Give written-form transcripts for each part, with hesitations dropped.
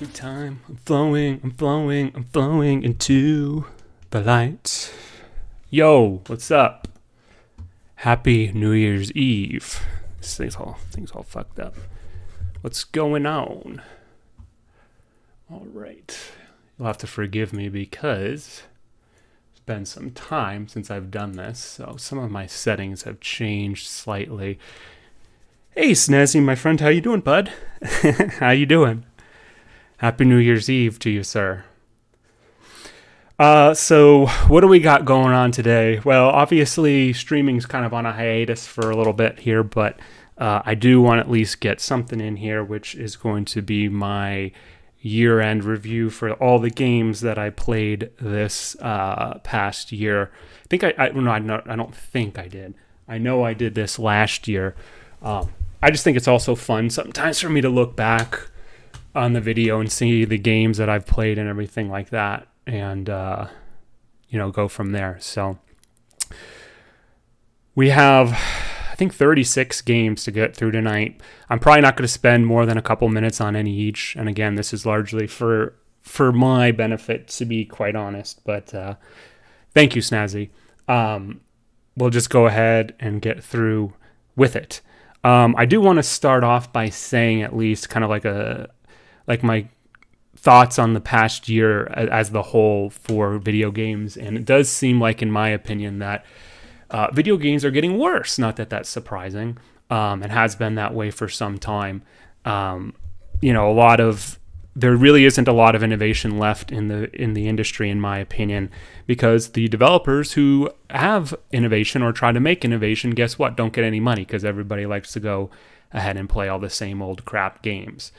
Every time I'm flowing into the light. Yo, what's up? Happy New Year's Eve. This thing's all fucked up. What's going on? All right. You'll have to forgive me because it's been some time since I've done this, so some of my settings have changed slightly. Hey, Snazzy, my friend, how you doing, bud? How you doing? Happy New Year's Eve to you, sir. So what do we got going on today? Well, obviously, streaming's kind of on a hiatus for a little bit here, but I do want to at least get something in here, which is going to be my year-end review for all the games that I played this past year. I don't think I did. I know I did this last year. I just think it's also fun sometimes for me to look back on the video and see the games that I've played and everything like that, and go from there. So we have, I think, 36 games to get through tonight. I'm probably not going to spend more than a couple minutes on any each, and again, this is largely for my benefit, to be quite honest, but thank you, Snazzy. We'll just go ahead and get through with it. I do want to start off by saying at least kind of like my thoughts on the past year as the whole for video games. And it does seem like, in my opinion, that video games are getting worse. Not that that's surprising. It has been that way for some time. There really isn't a lot of innovation left in the industry, in my opinion, because the developers who have innovation or try to make innovation, guess what? Don't get any money because everybody likes to go ahead and play all the same old crap games.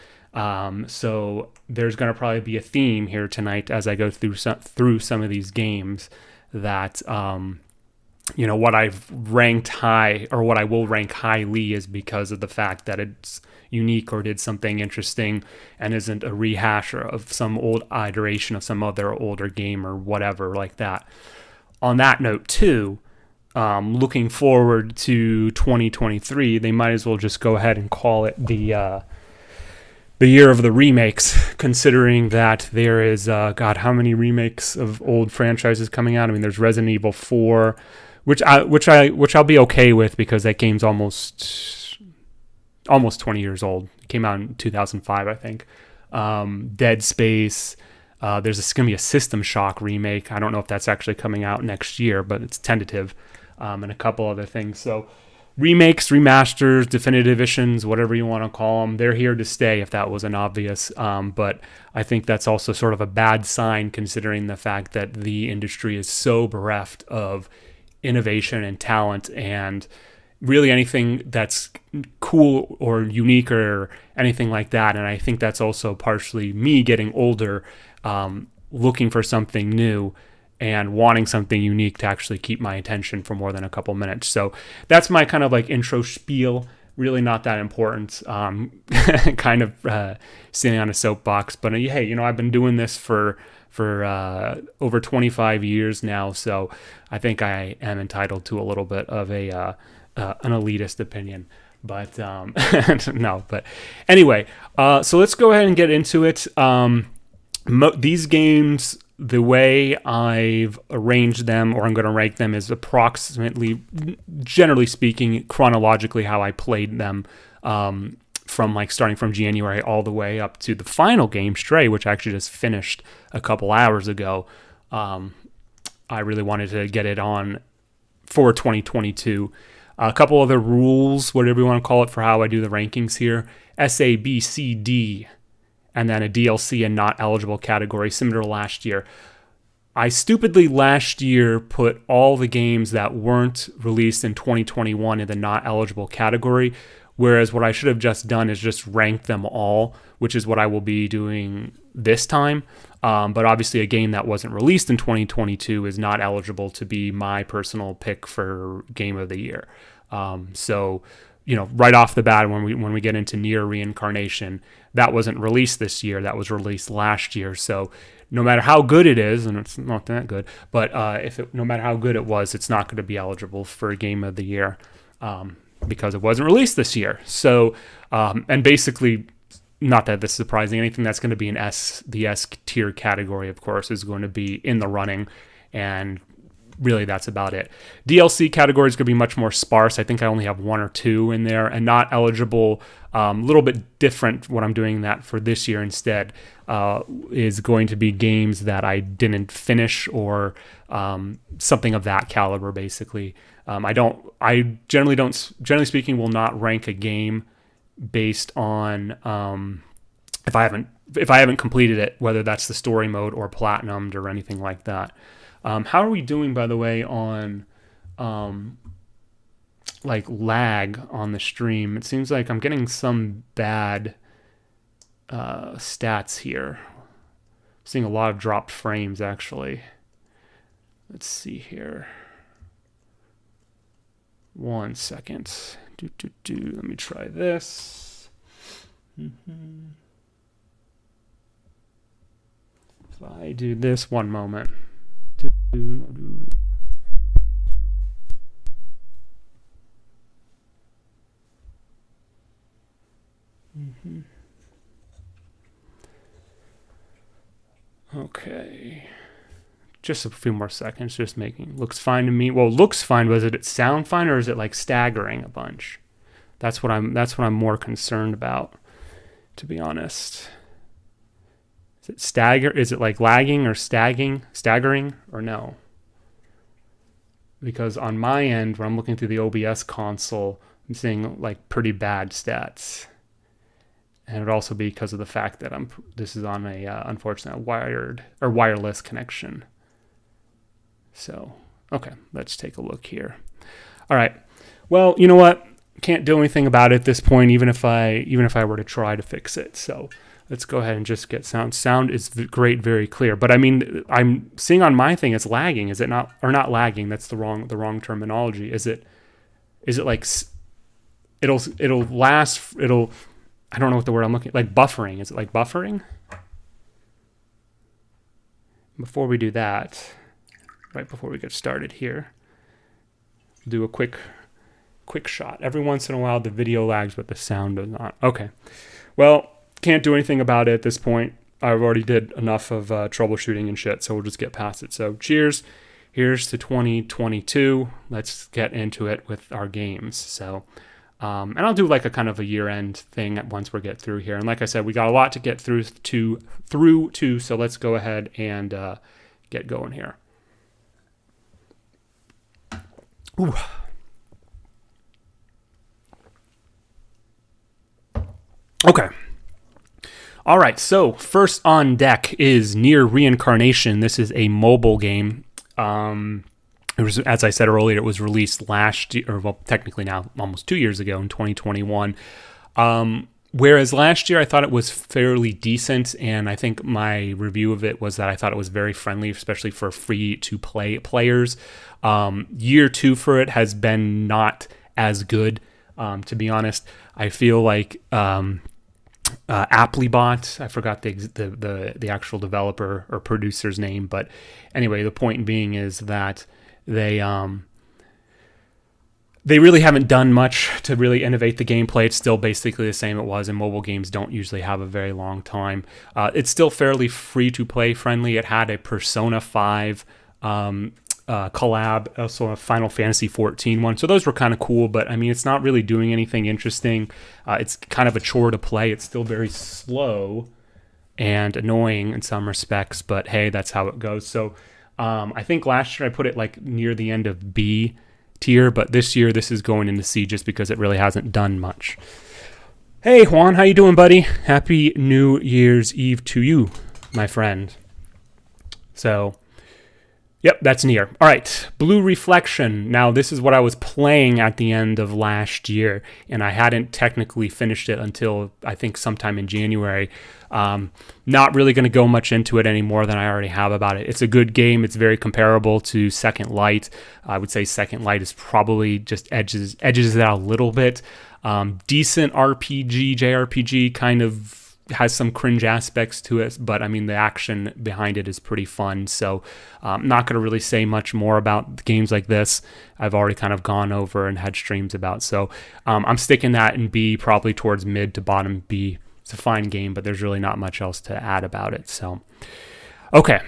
So there's going to probably be a theme here tonight as I go through some of these games that, what I've ranked high or what I will rank highly is because of the fact that it's unique or did something interesting and isn't a rehash of some old iteration of some other older game or whatever like that. On that note, too, looking forward to 2023, they might as well just go ahead and call it the year of the remakes, considering that there is, how many remakes of old franchises coming out? I mean, there's Resident Evil 4, which I'll be okay with because that game's almost 20 years old. It came out in 2005, I think. Dead Space. There's going to be a System Shock remake. I don't know if that's actually coming out next year, but it's tentative, and a couple other things. So remakes, remasters, definitive editions, whatever you want to call them, they're here to stay if that wasn't obvious. But I think that's also sort of a bad sign considering the fact that the industry is so bereft of innovation and talent and really anything that's cool or unique or anything like that. And I think that's also partially me getting older, looking for something new and wanting something unique to actually keep my attention for more than a couple minutes. So that's my kind of like intro spiel. Really not that important. Kind of sitting on a soapbox, but hey, I've been doing this for over 25 years now, so I think I am entitled to a little bit of an elitist opinion. But no. But anyway, so let's go ahead and get into it. These games, the way I've arranged them, or I'm going to rank them, is approximately, generally speaking, chronologically how I played them, from starting from January all the way up to the final game, Stray, which I actually just finished a couple hours ago. I really wanted to get it on for 2022. A couple other rules, whatever you want to call it, for how I do the rankings here. S, A, B, C, D, and then a DLC and not eligible category, similar to last year. I stupidly last year put all the games that weren't released in 2021 in the not eligible category, whereas what I should have just done is just rank them all, which is what I will be doing this time. But obviously a game that wasn't released in 2022 is not eligible to be my personal pick for Game of the Year. So right off the bat, when we get into Nier Reincarnation, that wasn't released this year. That was released last year. So no matter how good it is, and it's not that good, but no matter how good it was, it's not going to be eligible for Game of the Year because it wasn't released this year. So, and basically not that this is surprising. Anything that's going to be the S tier category, of course, is going to be in the running, and really that's about it. DLC category is going to be much more sparse. I think I only have 1 or 2 in there, and not eligible. A little bit different what I'm doing that for this year instead is going to be games that I didn't finish or something of that caliber, basically. I generally speaking, will not rank a game based on if I haven't completed it, whether that's the story mode or platinumed or anything like that. How are we doing, by the way, on like lag on the stream? It seems like I'm getting some bad stats here. I'm seeing a lot of dropped frames, actually. Let's see here. 1 second. Let me try this. If I do this, 1 moment. Okay. Just a few more seconds, just making. Looks fine to me. Well, looks fine, but is it sound fine or is it like staggering a bunch? That's what I'm more concerned about, to be honest. Is it like lagging or staggering or no? Because on my end, when I'm looking through the OBS console, I'm seeing like pretty bad stats. And it would also be because of the fact that this is on a unfortunately wired or wireless connection. So, okay, let's take a look here. All right. Well, you know what? Can't do anything about it at this point, even if I were to try to fix it. So let's go ahead and just get sound. Sound is great, very clear. But I mean, I'm seeing on my thing it's lagging. Is it not? Or not lagging? That's the wrong terminology. Is it like it'll last? I don't know what the word I'm looking like. Buffering. Is it like buffering? Before we do that, right before we get started here, do a quick shot. Every once in a while, the video lags, but the sound does not. Okay. Well, can't do anything about it at this point. I've already did enough of troubleshooting and shit, so we'll just get past it. So cheers. Here's to 2022. Let's get into it with our games. So, and I'll do like a kind of a year-end thing once we get through here. And like I said, we got a lot to get through to. So let's go ahead and get going here. Ooh. Okay. All right. So first on deck is Nier Reincarnation. This is a mobile game. It was, as I said earlier, it was released last year, or well, technically now almost 2 years ago in 2021. Whereas last year I thought it was fairly decent, and I think my review of it was that I thought it was very friendly, especially for free-to-play players. Year 2 for it has been not as good, to be honest. I feel like Applebot, I forgot the actual developer or producer's name, but anyway, the point being is that they really haven't done much to really innovate the gameplay. It's still basically the same it was, and mobile games don't usually have a very long time. It's still fairly free-to-play friendly. It had a Persona 5 collab, also a Final Fantasy 14 one. So those were kind of cool, but I mean, it's not really doing anything interesting. It's kind of a chore to play. It's still very slow and annoying in some respects, but hey, that's how it goes. So I think last year I put it like near the end of B tier, but this year this is going into C just because it really hasn't done much. Hey Juan, how you doing, buddy? Happy New Year's Eve to you, my friend. So yep, that's Nier. All right, Blue Reflection. Now, this is what I was playing at the end of last year, and I hadn't technically finished it until, I think, sometime in January. Not really going to go much into it any more than I already have about it. It's a good game. It's very comparable to Second Light. I would say Second Light is probably just edges it out a little bit. Decent RPG, JRPG, kind of has some cringe aspects to it, but I mean the action behind it is pretty fun, so I'm not going to really say much more about games like this. I've already kind of gone over and had streams about, so I'm sticking that in B, probably towards mid to bottom B it's a fine game, but there's really not much else to add about it. So, okay.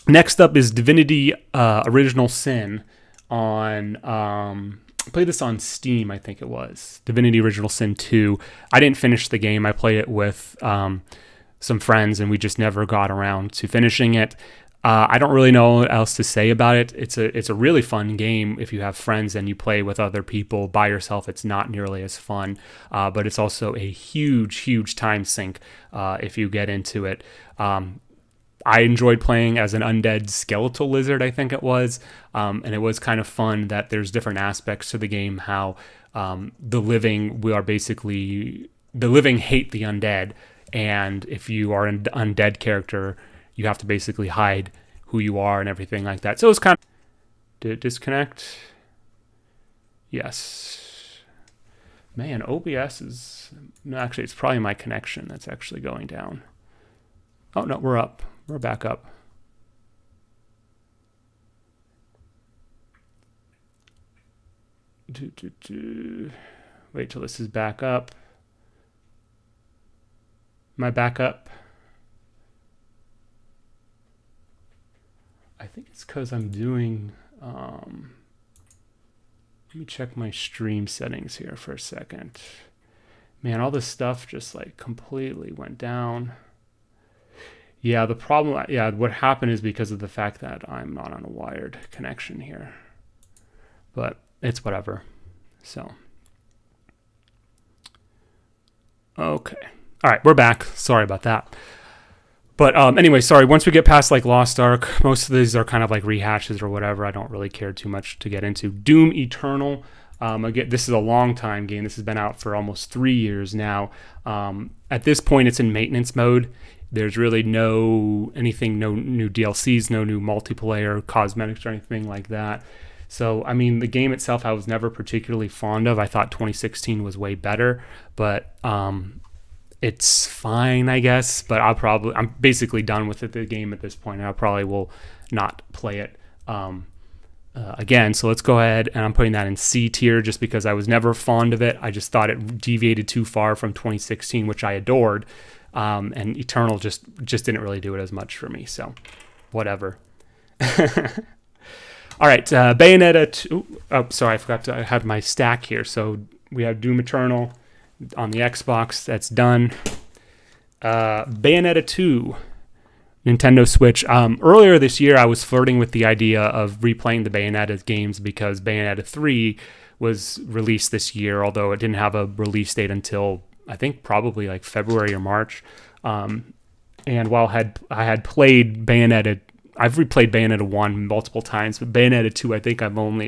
Next up is Divinity Original Sin on... I played this on Steam, I think it was. Divinity Original Sin 2. I didn't finish the game. I played it with some friends, and we just never got around to finishing it. I don't really know what else to say about it. It's a really fun game if you have friends and you play with other people. By yourself, it's not nearly as fun, but it's also a huge time sink if you get into it. I enjoyed playing as an undead skeletal lizard, I think it was, and it was kind of fun that there's different aspects to the game, how the living hate the undead, and if you are an undead character, you have to basically hide who you are and everything like that. So it's kind of... Did it disconnect? Yes. Man, OBS is... No, actually, it's probably my connection that's actually going down. Oh, no, we're up. We're back up. Wait till this is back up. Am I back up? I think it's because I'm doing... let me check my stream settings here for a second. Man, all this stuff just like completely went down. Yeah, the problem, what happened is because of the fact that I'm not on a wired connection here. But it's whatever. So. Okay. All right, we're back. Sorry about that. But anyway, sorry, once we get past like Lost Ark, most of these are kind of like rehashes or whatever. I don't really care too much to get into. Doom Eternal. Again, this is a long time game. This has been out for almost 3 years now. At this point, it's in maintenance mode. There's really no new DLCs, no new multiplayer, cosmetics, or anything like that. So, I mean, the game itself I was never particularly fond of. I thought 2016 was way better, but it's fine, I guess. But I'm basically done with the game at this point, and I probably will not play it again. So let's go ahead, and I'm putting that in C tier just because I was never fond of it. I just thought it deviated too far from 2016, which I adored. And Eternal just didn't really do it as much for me, so whatever. All right, Bayonetta 2. Oh, sorry, I forgot I had my stack here. So we have Doom Eternal on the Xbox. That's done. Bayonetta 2, Nintendo Switch. Earlier this year, I was flirting with the idea of replaying the Bayonetta games because Bayonetta 3 was released this year, although it didn't have a release date until I think probably like February or March. And while I had played Bayonetta, I've replayed Bayonetta 1 multiple times, but Bayonetta 2, I think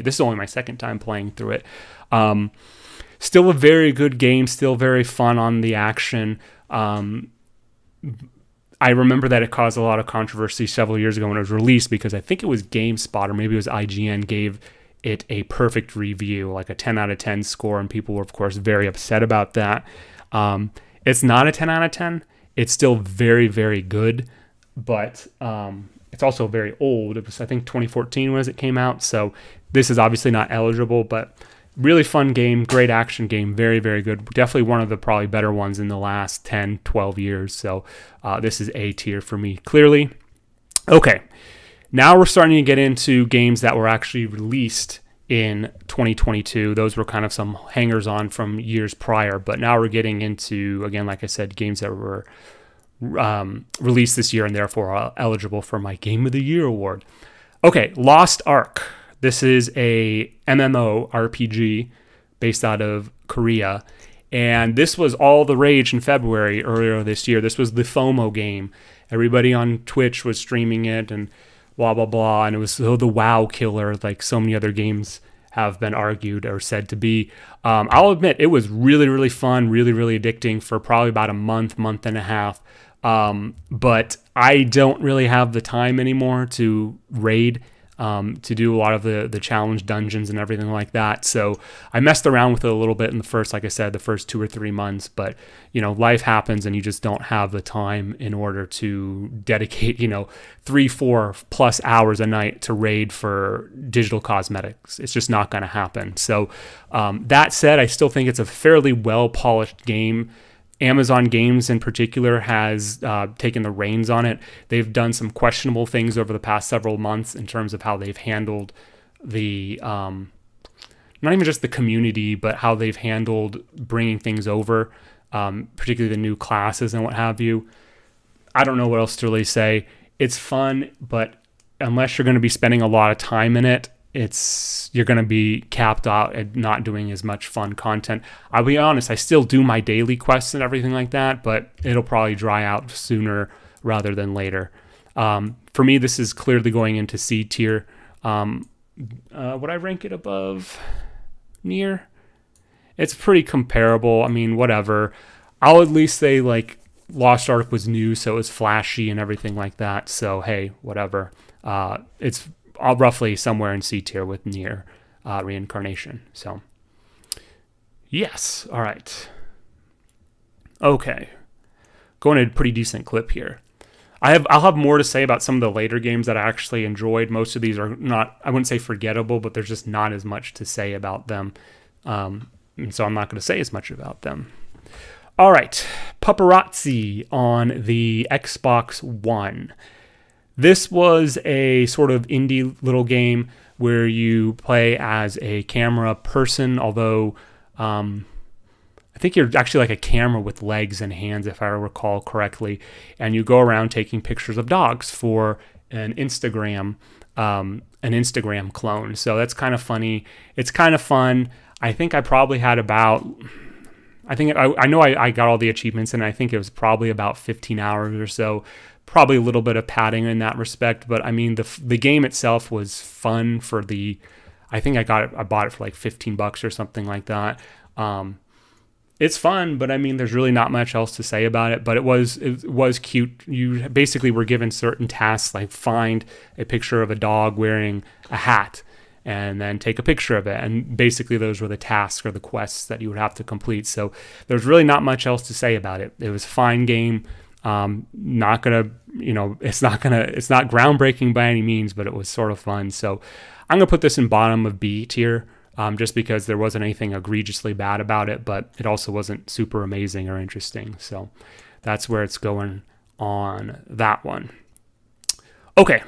this is only my second time playing through it. Still a very good game, still very fun on the action. I remember that it caused a lot of controversy several years ago when it was released because I think it was GameSpot or maybe it was IGN gave it a perfect review, like a 10 out of 10 score, and people were, of course, very upset about that. It's not a 10 out of 10. It's still very, very good, but it's also very old. It was, I think, 2014 was it came out, so this is obviously not eligible, but really fun game, great action game, very, very good. Definitely one of the probably better ones in the last 10, 12 years, so this is A tier for me, clearly. Okay, now we're starting to get into games that were actually released in 2022. Those were kind of some hangers-on from years prior, but now we're getting into, again, like I said, games that were released this year and therefore are eligible for my Game of the Year award. Okay, Lost Ark. This is a MMO RPG based out of Korea, and this was all the rage in February earlier this year. This was the FOMO game. Everybody on Twitch was streaming it and blah, blah, blah, and it was the WoW killer, like so many other games have been argued or said to be. I'll admit, it was really, really fun, really, really addicting for probably about a month and a half, but I don't really have the time anymore to raid, to do a lot of the challenge dungeons and everything like that. So I messed around with it a little bit in the first 2 or 3 months, but life happens and you just don't have the time in order to dedicate 3-4 plus hours a night to raid for digital cosmetics. It's just not going to happen. So that said, I still think it's a fairly well polished game, Amazon Games in particular has taken the reins on it. They've done some questionable things over the past several months in terms of how they've handled the not even just the community, but how they've handled bringing things over, particularly the new classes and what have you. I don't know what else to really say. It's fun, but unless you're going to be spending a lot of time in it, you're going to be capped out at not doing as much fun content. I'll be honest, I still do my daily quests and everything like that, but it'll probably dry out sooner rather than later. For me, this is clearly going into C tier. Would I rank it above Nier? It's pretty comparable. I mean, whatever. I'll at least say like Lost Ark was new, so it was flashy and everything like that. So hey, whatever. It's roughly somewhere in C tier with Nier Reincarnation. So yes, all right. Okay, going at a pretty decent clip here. I'll have more to say about some of the later games that I actually enjoyed. Most of these are not, I wouldn't say forgettable, but there's just not as much to say about them. And so I'm not going to say as much about them. All right, Paparazzi on the Xbox One. This was a sort of indie little game where you play as a camera person, although I think you're actually like a camera with legs and hands, if I recall correctly, and you go around taking pictures of dogs for an Instagram clone. So that's kind of funny. It's kind of fun. I think I probably had about, I know I got all the achievements, and I think it was probably about 15 hours or so. Probably a little bit of padding in that respect, but I mean the game itself was fun for the. I think I bought it for like $15 or something like that. It's fun, but I mean, there's really not much else to say about it. But it was cute. You basically were given certain tasks, like find a picture of a dog wearing a hat, and then take a picture of it. And basically, those were the tasks or the quests that you would have to complete. So there's really not much else to say about it. It was a fine game. It's not groundbreaking by any means, but it was sort of fun. So I'm gonna put this in bottom of B tier. Just because there wasn't anything egregiously bad about it, but it also wasn't super amazing or interesting. So that's where it's going on that one. Okay.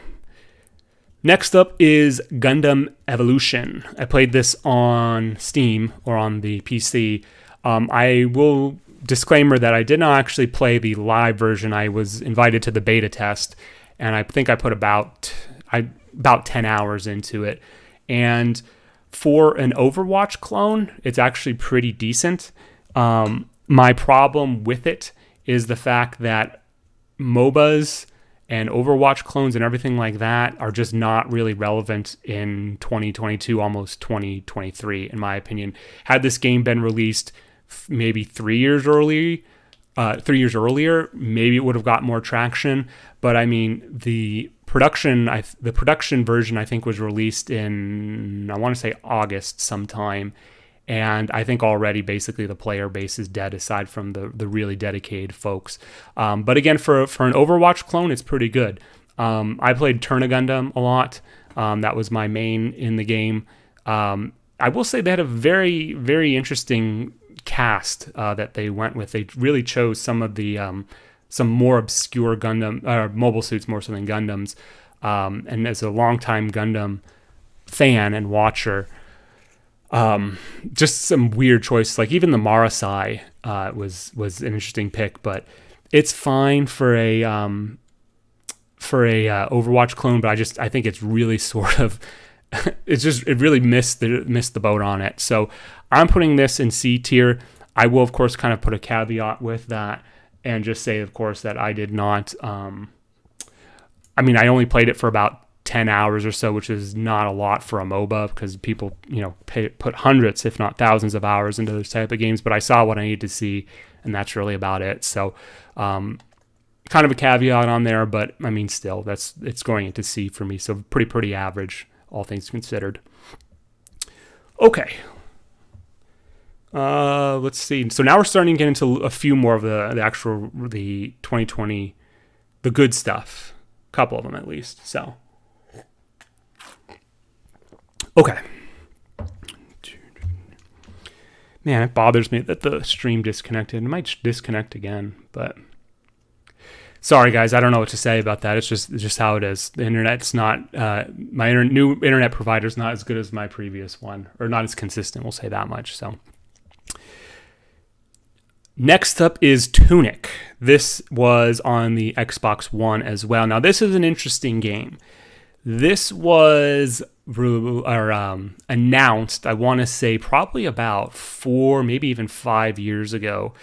Next up is Gundam Evolution. I played this on Steam or on the PC. I will disclaimer that I did not actually play the live version. I was invited to the beta test, and I think I put about 10 hours into it. And for an Overwatch clone, it's actually pretty decent. My problem with it is the fact that MOBAs and Overwatch clones and everything like that are just not really relevant in 2022, almost 2023, in my opinion. Had this game been released maybe 3 years earlier, maybe it would have got more traction. But I mean, the production version I think was released in, I want to say August sometime, and I think already basically the player base is dead aside from the really dedicated folks. But again, for an Overwatch clone, it's pretty good. I played Turna Gundam a lot. That was my main in the game. I will say they had a very, very interesting cast that they went with. They really chose some of the some more obscure Gundam Mobile Suits more so than Gundams. And as a longtime Gundam fan and watcher, just some weird choices. Like even the Marasai was an interesting pick, but it's fine for a Overwatch clone. But I think it's really sort of it really missed the boat on it. So I'm putting this in C tier. I will of course kind of put a caveat with that and just say of course that I did not. I only played it for about 10 hours or so, which is not a lot for a MOBA because people, put hundreds, if not thousands of hours into those type of games. But I saw what I needed to see, and that's really about it. So, kind of a caveat on there, but I mean, still, it's going into C for me. So pretty average, all things considered. Okay. Let's see. So now we're starting to get into a few more of the actual 2020, the good stuff. A couple of them at least. So. Okay. Man, it bothers me that the stream disconnected. It might disconnect again, but sorry guys, I don't know what to say about that. It's just how it is. The internet's not my new internet provider's not as good as my previous one, or not as consistent. We'll say that much. So next up is Tunic. This was on the Xbox One as well. Now this is an interesting game. This was announced, I want to say, probably about 4, maybe even 5 years ago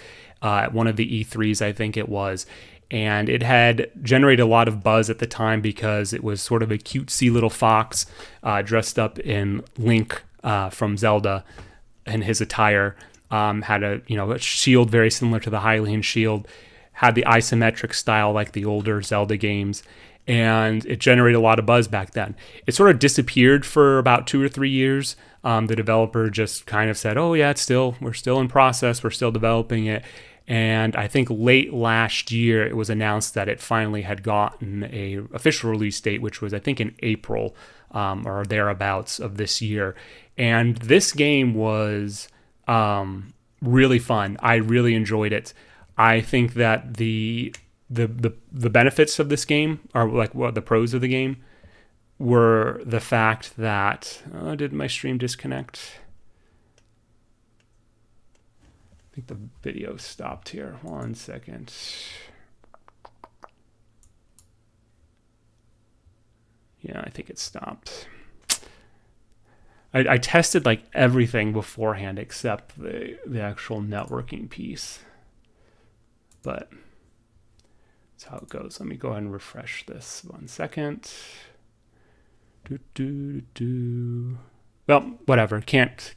at one of the E3s, I think it was. And it had generated a lot of buzz at the time because it was sort of a cutesy little fox dressed up in Link from Zelda and his attire. Had a shield very similar to the Hylian shield, had the isometric style like the older Zelda games, and it generated a lot of buzz back then. It sort of disappeared for about 2 or 3 years. The developer just kind of said, "Oh yeah, we're still in process, we're still developing it." And I think late last year it was announced that it finally had gotten a official release date, which was I think in April or thereabouts of this year. And this game was really fun. I really enjoyed it. I think that the benefits of this game, or like what the pros of the game, were the fact that did my stream disconnect? I think the video stopped here. 1 second. Yeah, I think it stopped. I tested like everything beforehand except the actual networking piece. But that's how it goes. Let me go ahead and refresh this 1 second. Well, whatever. Can't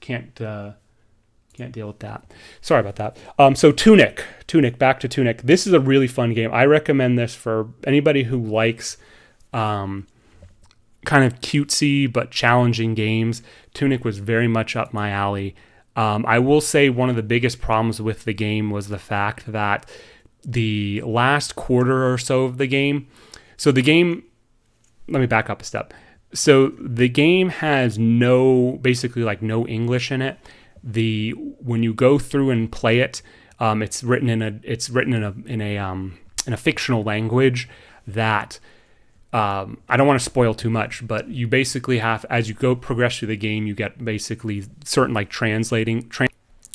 deal with that. Sorry about that. So Tunic, back to Tunic. This is a really fun game. I recommend this for anybody who likes kind of cutesy but challenging games. Tunic was very much up my alley. I will say one of the biggest problems with the game was the fact that the last quarter or so of the game, let me back up a step. So the game has basically no English in it. When you go through and play it, it's written in a fictional language that I don't want to spoil too much, but you basically have, as you progress through the game, you get basically certain translating,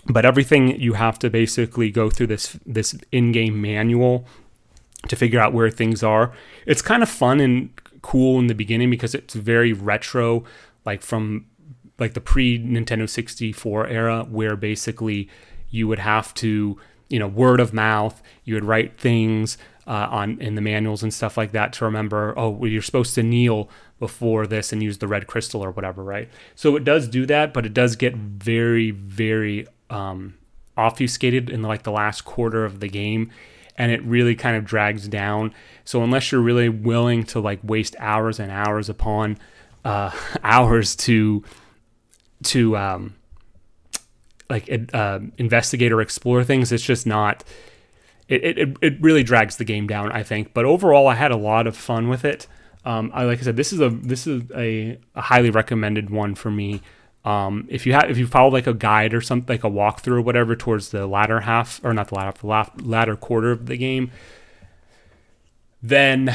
but everything you have to basically go through this in-game manual to figure out where things are. It's kind of fun and cool in the beginning because it's very retro, from the pre-Nintendo 64 era, where basically you would have to, word of mouth, you would write things in the manuals and stuff like that to remember, you're supposed to kneel before this and use the red crystal or whatever, right? So it does do that, but it does get very, very obfuscated in the last quarter of the game, and it really kind of drags down. So unless you're really willing to waste hours and hours upon hours to investigate or explore things, it's just not. It really drags the game down, I think. But overall, I had a lot of fun with it. Like I said, this is a highly recommended one for me. If you follow a guide or something, a walkthrough or whatever towards the latter half, or not the latter half, the latter quarter of the game, then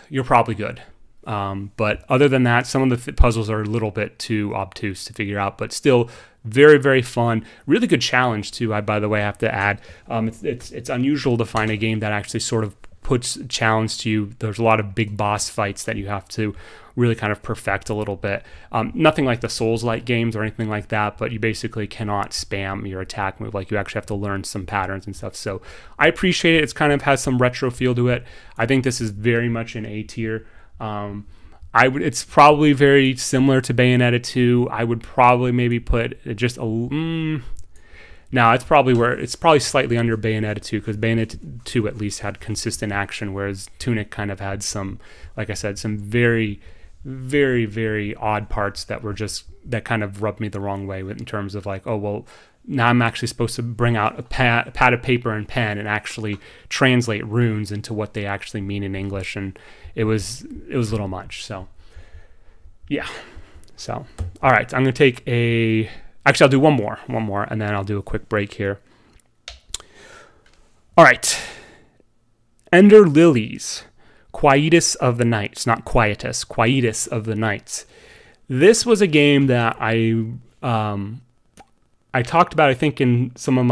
you're probably good. But other than that, some of the puzzles are a little bit too obtuse to figure out, but still very, very fun. Really good challenge too. I, by the way, have to add, it's unusual to find a game that actually sort of puts a challenge to you. There's a lot of big boss fights that you have to really kind of perfect a little bit. Nothing like the Souls-like games or anything like that, but you basically cannot spam your attack move. You actually have to learn some patterns and stuff. So I appreciate it. It's kind of has some retro feel to it. I think this is very much an A tier. It's probably very similar to Bayonetta 2. I would probably maybe put just it's probably slightly under Bayonetta 2, because Bayonetta 2 at least had consistent action, whereas Tunic kind of had some, like I said, some very, very, very odd parts that kind of rubbed me the wrong way in terms of now I'm actually supposed to bring out a pad of paper and pen and actually translate runes into what they actually mean in English, and it was a little much. So yeah. So all right, I'm gonna take a Actually, I'll do one more, and then I'll do a quick break here. All right. Ender Lilies, Quietus of the Nights, not Quietus, Quietus of the Nights. This was a game that I talked about, I think, in some of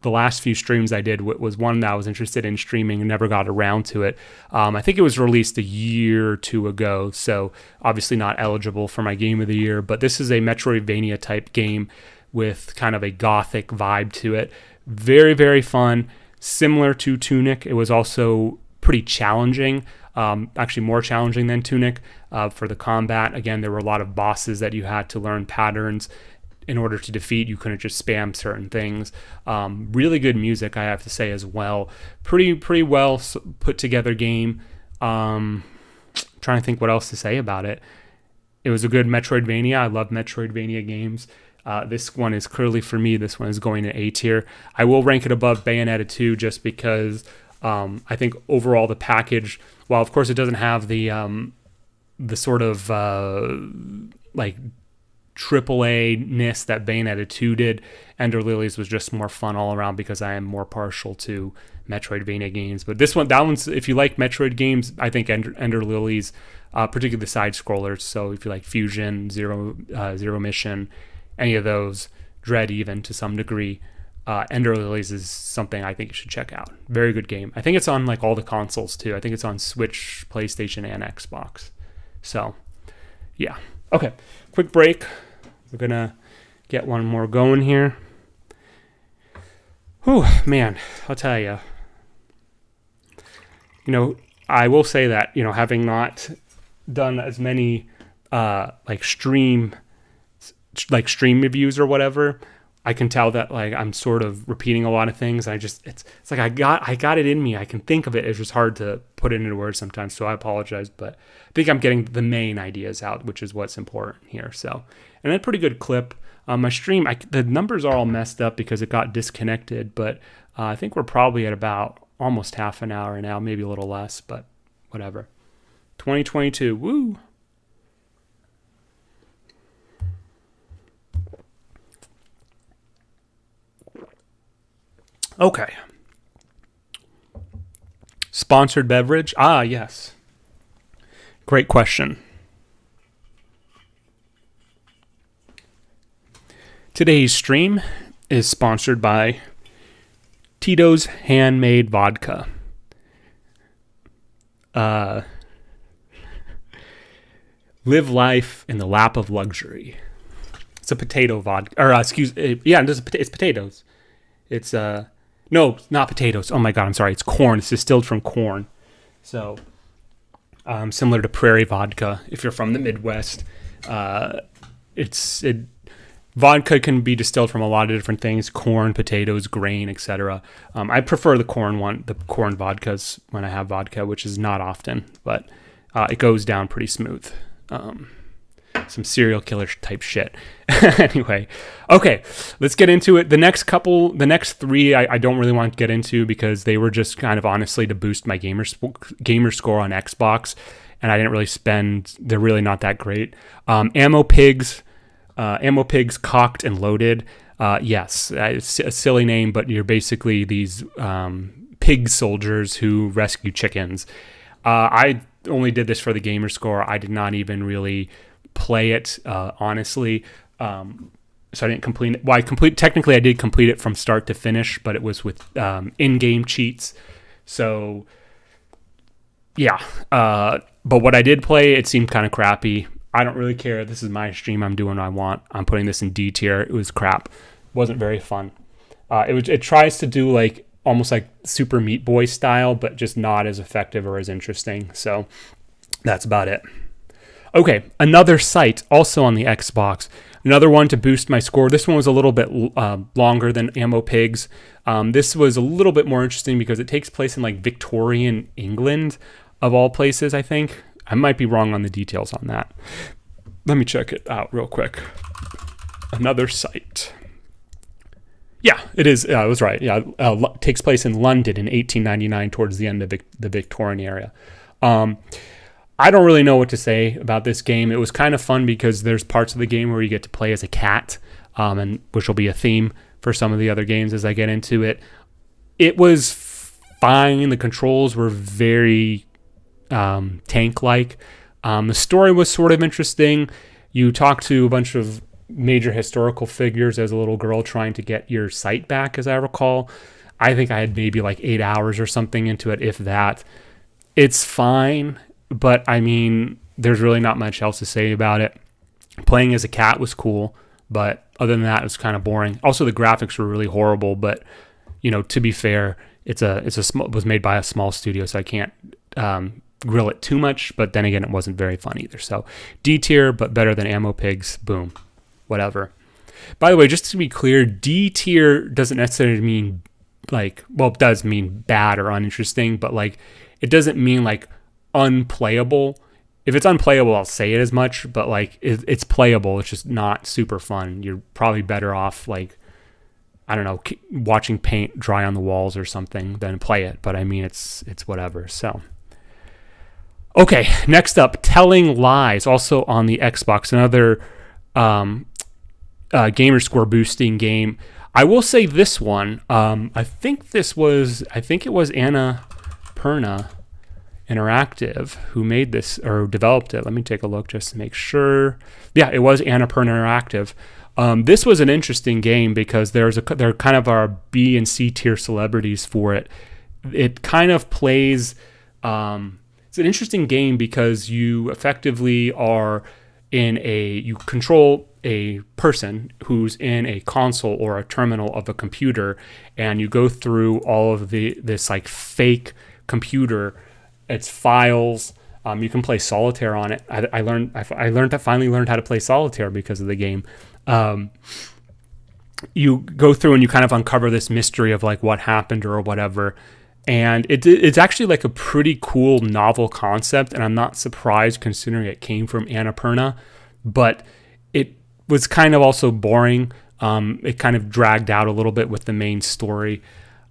the last few streams I did. Was one that I was interested in streaming and never got around to it. I think it was released a year or two ago, so obviously not eligible for my Game of the Year, but this is a Metroidvania type game with kind of a gothic vibe to it. Very, very fun. Similar to Tunic, it was also pretty challenging, actually more challenging than Tunic for the combat. Again, there were a lot of bosses that you had to learn patterns in order to defeat. You couldn't just spam certain things. Really good music, I have to say, as well. Pretty well put together game. Trying to think what else to say about it. It was a good Metroidvania. I love Metroidvania games. This one is clearly, for me, this one is going to A tier. I will rank it above Bayonetta 2 just because I think overall the package, while of course it doesn't have the sort of like AAA-ness that Bayonetta 2 did, Ender Lilies was just more fun all around because I am more partial to Metroidvania games. But that one's, if you like Metroid games, I think Ender Lilies, particularly the side scrollers. So if you like Fusion, Zero Mission, any of those, Dread even to some degree, Ender Lilies is something I think you should check out. Very good game. I think it's on like all the consoles too. I think it's on Switch, PlayStation, and Xbox. So, yeah. Okay, quick break. We're gonna get one more going here. Whew, man, I'll tell you. I will say that, having not done as many stream reviews or whatever, I can tell that like I'm sort of repeating a lot of things. It's like I got it in me. I can think of it. It's just hard to put it into words sometimes. So I apologize, but I think I'm getting the main ideas out, which is what's important here. So, and a pretty good clip. My stream, the numbers are all messed up because it got disconnected, but I think we're probably at about almost half an hour now, maybe a little less, but whatever. 2022, woo! Okay. Sponsored beverage? Ah, yes. Great question. Today's stream is sponsored by Tito's Handmade Vodka. Live life in the lap of luxury. It's a potato vodka. It's potatoes. It's no, not potatoes. Oh my God, I'm sorry. It's corn. It's distilled from corn. So, similar to Prairie Vodka, if you're from the Midwest. Vodka can be distilled from a lot of different things: corn, potatoes, grain, etc. I prefer the corn vodkas when I have vodka, which is not often, but it goes down pretty smooth. Some serial killer type shit. Anyway, okay, let's get into it. The next three, I don't really want to get into because they were just kind of honestly to boost my gamer score on Xbox, and I didn't really spend. They're really not that great. Ammo Pigs, Cocked and Loaded. Yes, it's a silly name, but you're basically these pig soldiers who rescue chickens. I only did this for the gamer score. I did not even really play it, honestly. So I didn't complete it. Well, technically I did complete it from start to finish, but it was with in-game cheats. So yeah. But what I did play, it seemed kind of crappy. I don't really care. This is my stream. I'm doing what I want. I'm putting this in D tier. It was crap. It wasn't very fun. It tries to do like almost like Super Meat Boy style, but just not as effective or as interesting. So that's about it. Okay, another site also on the Xbox. Another one to boost my score. This one was a little bit longer than Ammo Pigs. This was a little bit more interesting because it takes place in like Victorian England, of all places, I think. I might be wrong on the details on that. Let me check it out real quick. Another site. Yeah, it is. I was right. Yeah, takes place in London in 1899 towards the end of the Victorian era. I don't really know what to say about this game. It was kind of fun because there's parts of the game where you get to play as a cat. and which will be a theme for some of the other games as I get into it. It was fine. The controls were very tank-like. The story was sort of interesting. You talk to a bunch of major historical figures as a little girl trying to get your sight back, as I recall. I think I had maybe like 8 hours or something into it, if that. It's fine, but I mean, there's really not much else to say about it. Playing as a cat was cool, but other than that, it was kind of boring. Also, the graphics were really horrible, but to be fair, it was made by a small studio, so I can't grill it too much, but then again, it wasn't very fun either. So D tier, but better than Ammo Pigs. Boom. Whatever. By the way, just to be clear, D tier doesn't necessarily mean it does mean bad or uninteresting, but like it doesn't mean like unplayable. If it's unplayable, I'll say it as much, but like it's playable. It's just not super fun. You're probably better off like, I don't know, watching paint dry on the walls or something than play it. But I mean, it's whatever. So. Okay, next up, Telling Lies, also on the Xbox, another gamer score boosting game. I will say this one, I think it was Annapurna Interactive who made this or developed it. Let me take a look just to make sure. Yeah, it was Annapurna Interactive. This was an interesting game because there kind of are B and C tier celebrities for it. It kind of plays. It's an interesting game because you effectively you control a person who's in a console or a terminal of a computer, and you go through all of this like fake computer. It's files. You can play solitaire on it. I finally learned how to play solitaire because of the game. You go through and you kind of uncover this mystery of like what happened or whatever. And it's actually like a pretty cool novel concept, and I'm not surprised considering it came from Annapurna, but it was kind of also boring. It kind of dragged out a little bit with the main story.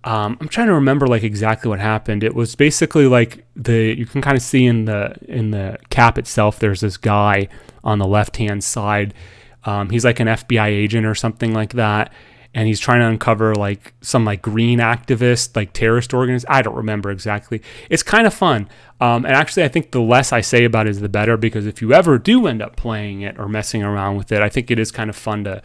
I'm trying to remember like exactly what happened. It was basically like you can kind of see in the cap itself, there's this guy on the left-hand side. He's like an FBI agent or something like that. And he's trying to uncover like some like green activist, like terrorist organization. I don't remember exactly. It's kind of fun. And actually, I think the less I say about it is the better, because if you ever do end up playing it or messing around with it, I think it is kind of fun to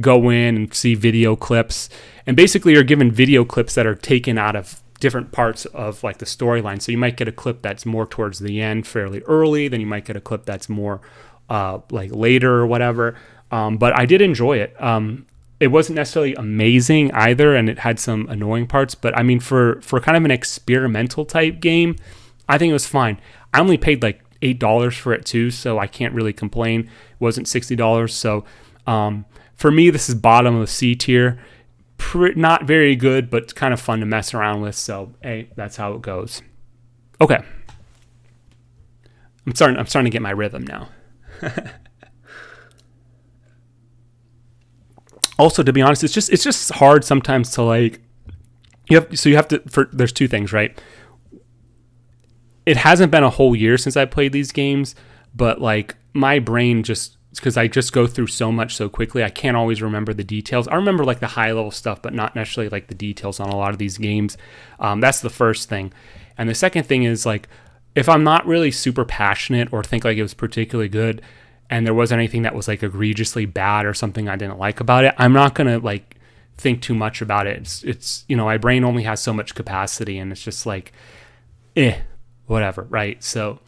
go in and see video clips. And basically, you're given video clips that are taken out of different parts of like the storyline. So you might get a clip that's more towards the end, fairly early. Then you might get a clip that's more like later or whatever. But I did enjoy it. It wasn't necessarily amazing either, and it had some annoying parts. But I mean, for kind of an experimental type game, I think it was fine. I only paid like $8 for it too, so I can't really complain. It wasn't $60. So for me, this is bottom of the C tier. Not very good, but kind of fun to mess around with. So hey, that's how it goes. Okay, I'm starting to get my rhythm now. Also, to be honest, it's just hard sometimes to like. There's two things, right? It hasn't been a whole year since I played these games, but like my brain because I just go through so much so quickly, I can't always remember the details. I remember like the high level stuff, but not necessarily like the details on a lot of these games. That's the first thing. And the second thing is like, if I'm not really super passionate or think like it was particularly good, and there wasn't anything that was like egregiously bad or something I didn't like about it, I'm not gonna like think too much about it. It's my brain only has so much capacity, and it's just like, whatever, right? So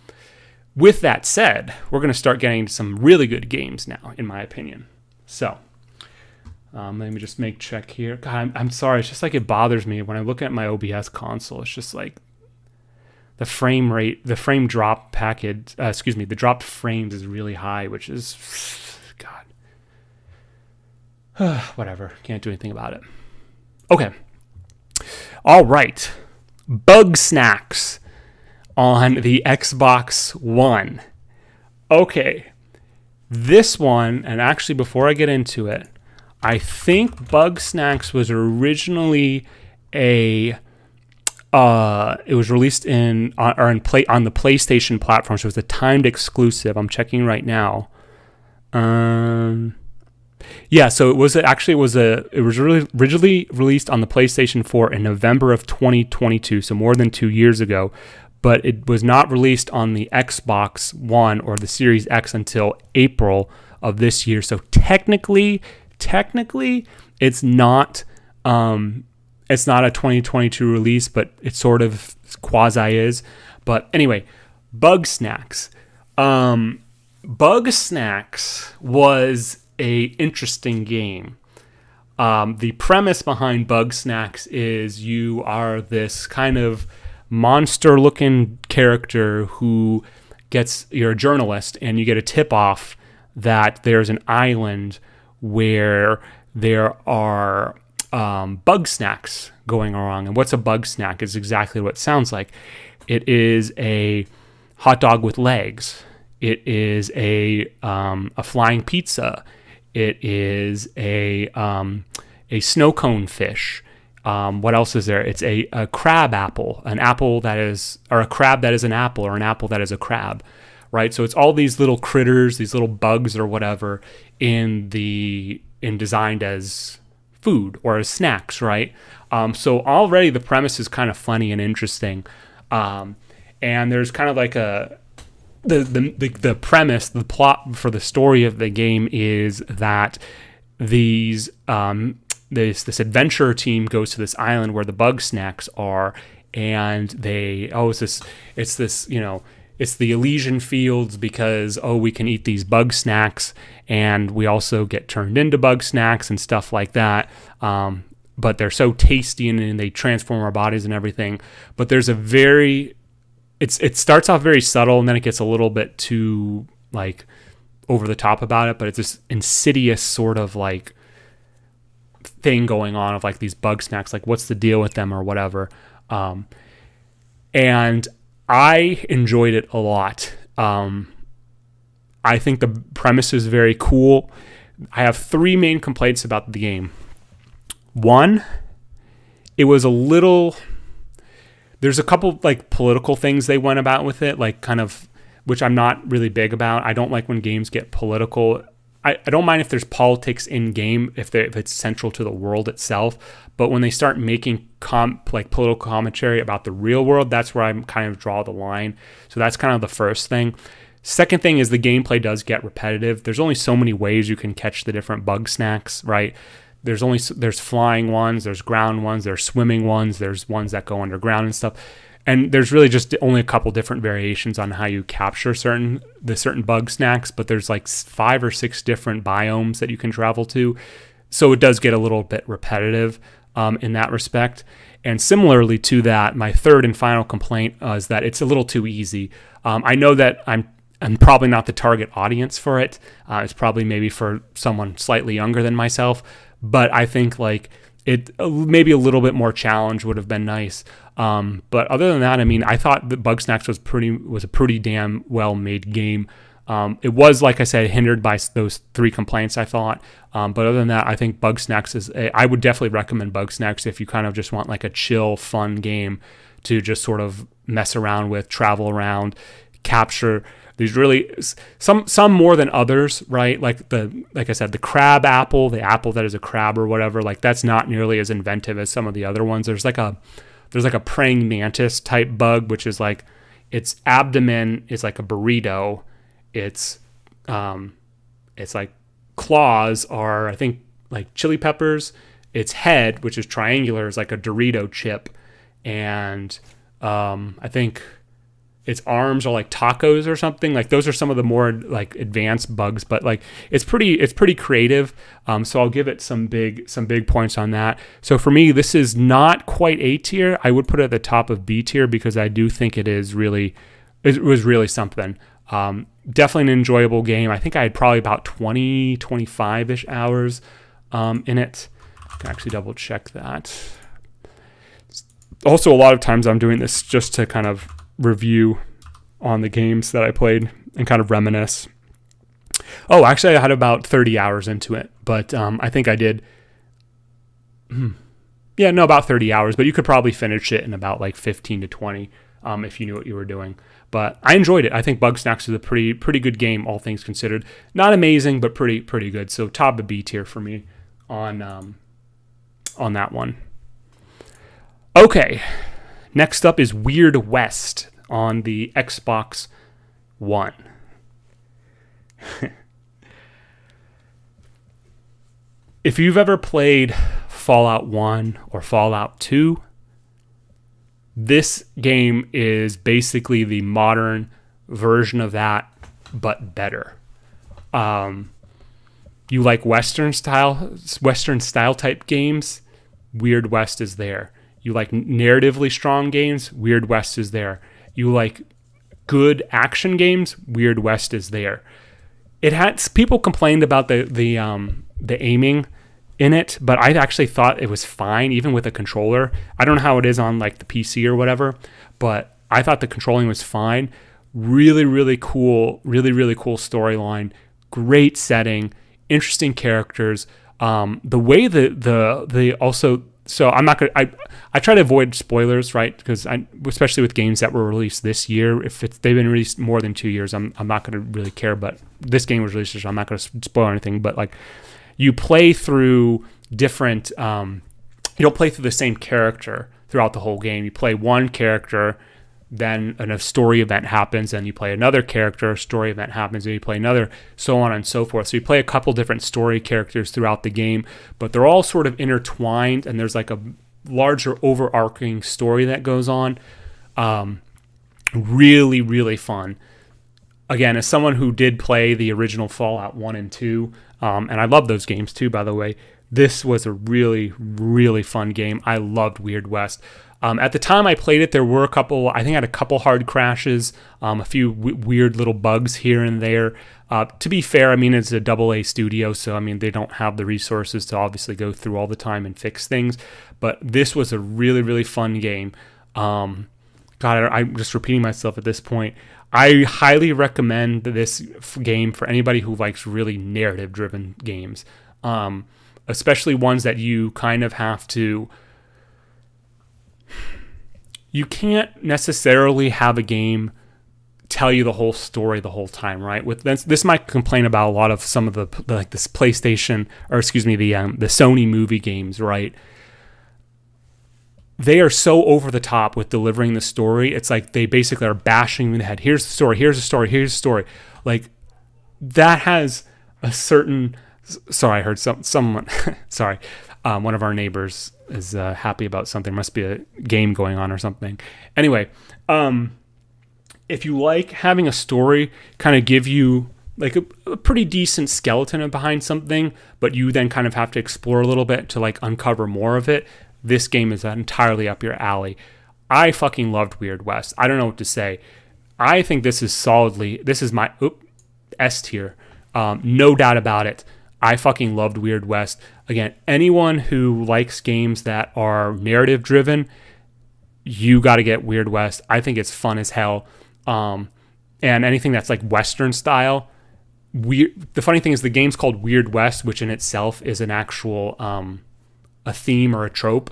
with that said, we're gonna start getting some really good games now, in my opinion. So let me just check here. God, I'm sorry. It's just like it bothers me when I look at my OBS console. It's just like the frame rate, the frame drop package, the dropped frames is really high, which is, God. Whatever. Can't do anything about it. Okay. All right. Bugsnax on the Xbox One. Okay. This one, and actually before I get into it, I think Bugsnax was originally it was released on the PlayStation platform, so it was a timed exclusive. I'm checking right now. Yeah, so it was really originally released on the PlayStation 4 in November of 2022, so more than 2 years ago, but it was not released on the Xbox One or the Series X until April of this year. So technically, it's not a 2022 release, but it sort of quasi is. But anyway, Bugsnax. Bugsnax was a interesting game. The premise behind Bugsnax is you are this kind of monster-looking character you're a journalist, and you get a tip-off that there's an island where there are bug snacks going wrong. And what's a bug snack is exactly what it sounds like. It is a hot dog with legs. It is a flying pizza. It is a snow cone fish. What else is there? It's a crab apple, or a crab that is an apple, or an apple that is a crab, right? So it's all these little critters, these little bugs or whatever, designed as food or as snacks, right? So already the premise is kind of funny and interesting, and there's kind of like the premise, the plot for the story of the game is that this adventurer team goes to this island where the bug snacks are, and it's the Elysian Fields because we can eat these bug snacks, and we also get turned into bug snacks and stuff like that. But they're so tasty and they transform our bodies and everything. But there's it starts off very subtle, and then it gets a little bit too like over the top about it. But it's this insidious sort of like thing going on of like these bug snacks, like what's the deal with them or whatever. And I enjoyed it a lot. I think the premise is very cool. I have 3 main complaints about the game. One, it was there's a couple like political things they went about with it, like kind of, which I'm not really big about. I don't like when games get political. I don't mind if there's politics in game, if it's central to the world itself. But when they start making political commentary about the real world, that's where I kind of draw the line. So that's kind of the first thing. Second thing is the gameplay does get repetitive. There's only so many ways you can catch the different bug snacks, right? There's flying ones, there's ground ones, there's swimming ones, there's ones that go underground and stuff. And there's really just only a couple different variations on how you capture certain bug snacks, but there's like 5 or 6 different biomes that you can travel to. So it does get a little bit repetitive in that respect. And similarly to that, my third and final complaint is that it's a little too easy. I know that I'm probably not the target audience for it. It's probably maybe for someone slightly younger than myself, but I think like it maybe a little bit more challenge would have been nice. But other than that, I mean, I thought that Bugsnax was a pretty damn well made game. It was, like I said, hindered by those 3 complaints, I thought. But other than that, I think Bugsnax I would definitely recommend Bugsnax if you kind of just want like a chill, fun game to just sort of mess around with, travel around, capture these really some more than others, right? Like I said, the crab apple, the apple that is a crab or whatever, like that's not nearly as inventive as some of the other ones. There's like a praying mantis type bug, which is like its abdomen is like a burrito. It's like claws are, I think, like chili peppers. Its head, which is triangular, is like a Dorito chip, and I think its arms are like tacos or something. Like those are some of the more like advanced bugs, but like it's pretty creative. So I'll give it some big points on that. So for me, this is not quite A tier. I would put it at the top of B tier because I do think it was really something. Definitely an enjoyable game. I think I had probably about 25-ish hours in it. I can actually double check that. Also, a lot of times I'm doing this just to kind of review on the games that I played and kind of reminisce. Oh, actually I had about 30 hours into it, but I think I did about 30 hours, but you could probably finish it in about like 15 to 20. if you knew what you were doing. But I enjoyed it. I think Bugsnax is a pretty good game, all things considered. Not amazing, but pretty good. So top of B tier for me on that one. Okay, next up is Weird West on the Xbox One. If you've ever played Fallout 1 or Fallout 2, this game is basically the modern version of that, but better. You like Western style type games, Weird West is there. You like narratively strong games, Weird West is there. You like good action games, Weird West is there. It had people complained about the aiming in it, but I actually thought it was fine, even with a controller. I don't know how it is on like the PC or whatever, but I thought the controlling was fine. Really cool storyline, great setting, interesting characters. The way the also, so I'm not gonna. I try to avoid spoilers, right? Because especially with games that were released this year, if they've been released more than 2 years, I'm not gonna really care. But this game was released, so I'm not gonna spoil anything. But like, you play through different. You don't play through the same character throughout the whole game. You play one character, then a story event happens, and you play another character, a story event happens, and you play another, so on and so forth. So you play a couple different story characters throughout the game, but they're all sort of intertwined, and there's like a larger overarching story that goes on. Really fun. Again, as someone who did play the original Fallout 1 and 2, and I love those games too, by the way, this was a really fun game. I loved Weird West. At the time I played it, there were I had a couple hard crashes, a few weird little bugs here and there. To be fair, I mean, it's a AA studio, so I mean, they don't have the resources to obviously go through all the time and fix things. But this was a really fun game. God, I'm just repeating myself at this point. I highly recommend this game for anybody who likes really narrative-driven games, especially ones that you kind of have to... You can't necessarily have a game tell you the whole story the whole time, right? With this might complain about a lot of some of the like this PlayStation, or excuse me, the Sony movie games, right? They are so over the top with delivering the story. It's like they basically are bashing you in the head. Here's the story. Here's the story. Here's the story. Like that has a certain. Sorry, I heard someone. Sorry. One of our neighbors is happy about something. Must be a game going on or something. Anyway, if you like having a story kind of give you like a pretty decent skeleton behind something, but you then kind of have to explore a little bit to like uncover more of it, this game is entirely up your alley. I fucking loved Weird West. I don't know what to say. I think this is my S tier. No doubt about it. I fucking loved Weird West. Again, anyone who likes games that are narrative driven, you got to get Weird West. I think it's fun as hell. And anything that's like Western style. The funny thing is the game's called Weird West, which in itself is an actual a theme or a trope,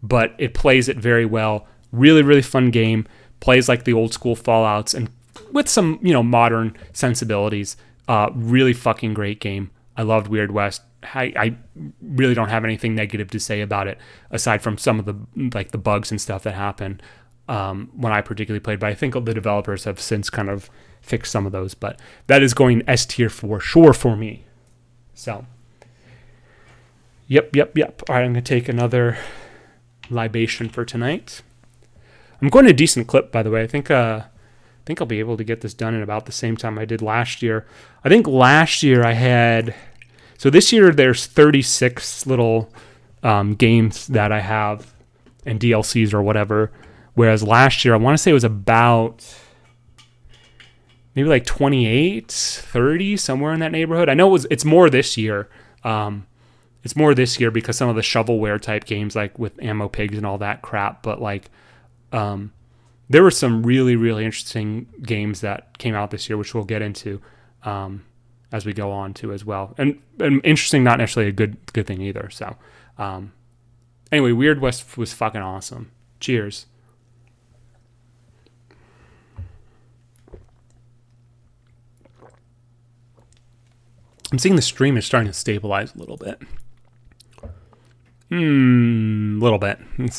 but it plays it very well. Really fun game. Plays like the old school Fallouts and with some modern sensibilities. Really fucking great game. I loved Weird West. I really don't have anything negative to say about it, aside from some of the bugs and stuff that happened when I particularly played. But I think the developers have since kind of fixed some of those. But that is going S tier for sure for me. So, yep. All right, I'm going to take another libation for tonight. I'm going to a decent clip, by the way. I think I'll be able to get this done in about the same time I did last year. I think last year I had... So this year there's 36 little games that I have and DLCs or whatever. Whereas last year, I want to say it was about maybe like 28, 30, somewhere in that neighborhood. I know it's more this year. It's more this year because some of the shovelware type games like with Ammo Pigs and all that crap. But like... there were some really interesting games that came out this year, which we'll get into as we go on to as well. And interesting, not necessarily a good thing either. So anyway, Weird West was fucking awesome. Cheers. I'm seeing the stream is starting to stabilize a little bit. A little bit. I'm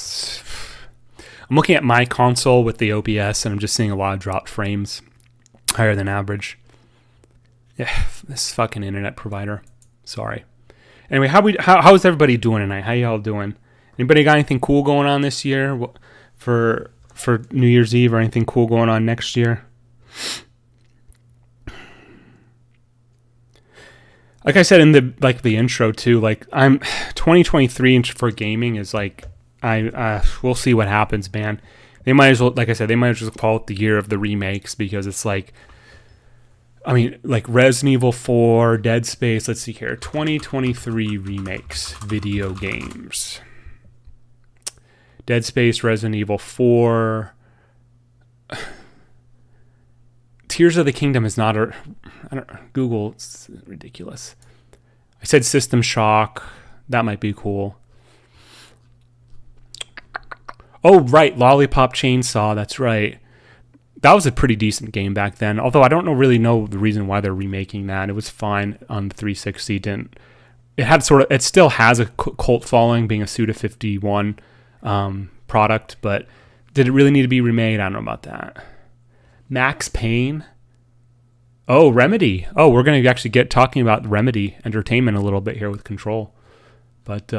looking at my console with the OBS, and I'm just seeing a lot of dropped frames, higher than average. Yeah, this fucking internet provider. Sorry. Anyway, how's everybody doing tonight? How y'all doing? Anybody got anything cool going on this year for New Year's Eve, or anything cool going on next year? Like I said in the intro too, like I'm 2023 for gaming is like we'll see what happens, man. They might as well, like I said, they might as well call it the year of the remakes, because it's like, I mean, like Resident Evil 4, Dead Space. Let's see here, 2023 remakes, video games. Dead Space, Resident Evil 4. Tears of the Kingdom is not Google. It's ridiculous. I said System Shock. That might be cool. Oh, right. Lollipop Chainsaw. That's right. That was a pretty decent game back then. Although I don't really know the reason why they're remaking that. It was fine on the 360. It still has a cult following, being a Suda51 product, but did it really need to be remade? I don't know about that. Max Payne. Oh, Remedy. Oh, we're going to actually get talking about Remedy Entertainment a little bit here with Control. But,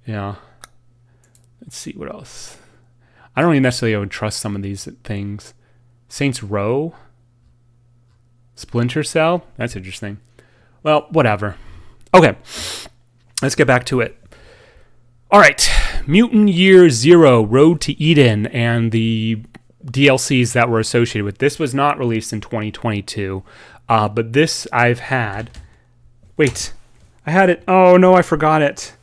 yeah. Let's see what else. I don't even necessarily trust some of these things. Saints Row. Splinter Cell. That's interesting. Well, whatever. Okay. Let's get back to it. All right. Mutant Year Zero, Road to Eden, and the DLCs that were associated with this was not released in 2022, but this I've had. Wait, I had it. Oh no, I forgot it.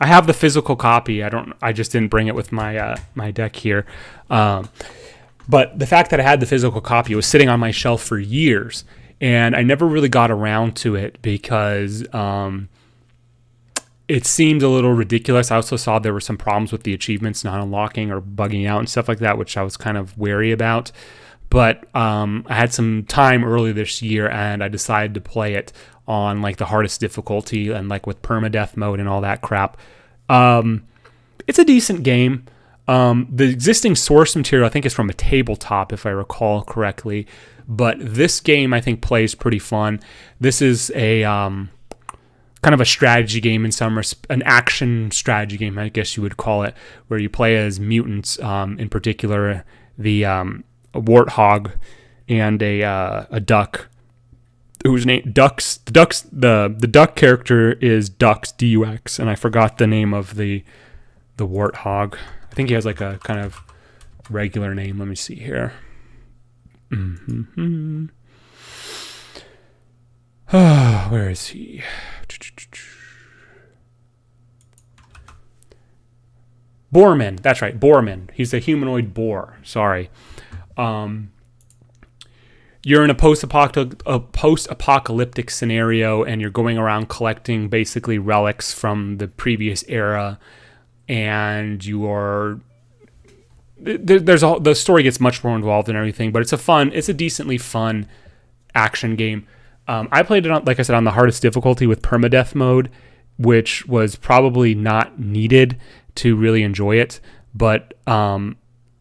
I have the physical copy. I just didn't bring it with my my deck here. But the fact that I had the physical copy, it was sitting on my shelf for years, and I never really got around to it because it seemed a little ridiculous. I also saw there were some problems with the achievements not unlocking or bugging out and stuff like that, which I was kind of wary about. But I had some time early this year, and I decided to play it on like the hardest difficulty and like with permadeath mode and all that crap. It's a decent game. The existing source material, I think, is from a tabletop, if I recall correctly. But this game, I think, plays pretty fun. This is a kind of a strategy game in some an action strategy game, I guess you would call it, where you play as mutants, in particular a warthog and a duck, whose name the duck character is Dux, Dux, and I forgot the name of the warthog. I think he has like a kind of regular name. Let me see here. Where is he? Boorman. That's right, Boorman. He's a humanoid boar. Sorry. You're in a post-apocalyptic scenario, and you're going around collecting basically relics from the previous era, and you are... the story gets much more involved and everything, but it's a decently fun action game. I played it on, like I said, on the hardest difficulty with permadeath mode, which was probably not needed to really enjoy it, but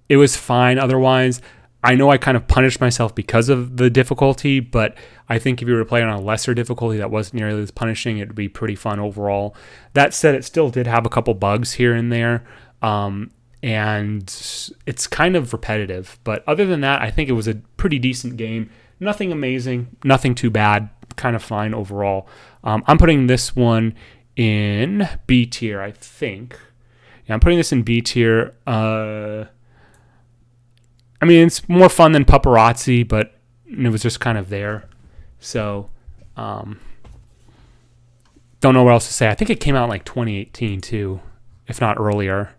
it was fine otherwise. I know I kind of punished myself because of the difficulty, but I think if you were to play it on a lesser difficulty that wasn't nearly as punishing, it would be pretty fun overall. That said, it still did have a couple bugs here and there, and it's kind of repetitive. But other than that, I think it was a pretty decent game. Nothing amazing, nothing too bad, kind of fine overall. I'm putting this one in B tier, I think. Yeah, I'm putting this in B tier. I mean, it's more fun than Paparazzi, but it was just kind of there. So, don't know what else to say. I think it came out in like 2018 too, if not earlier.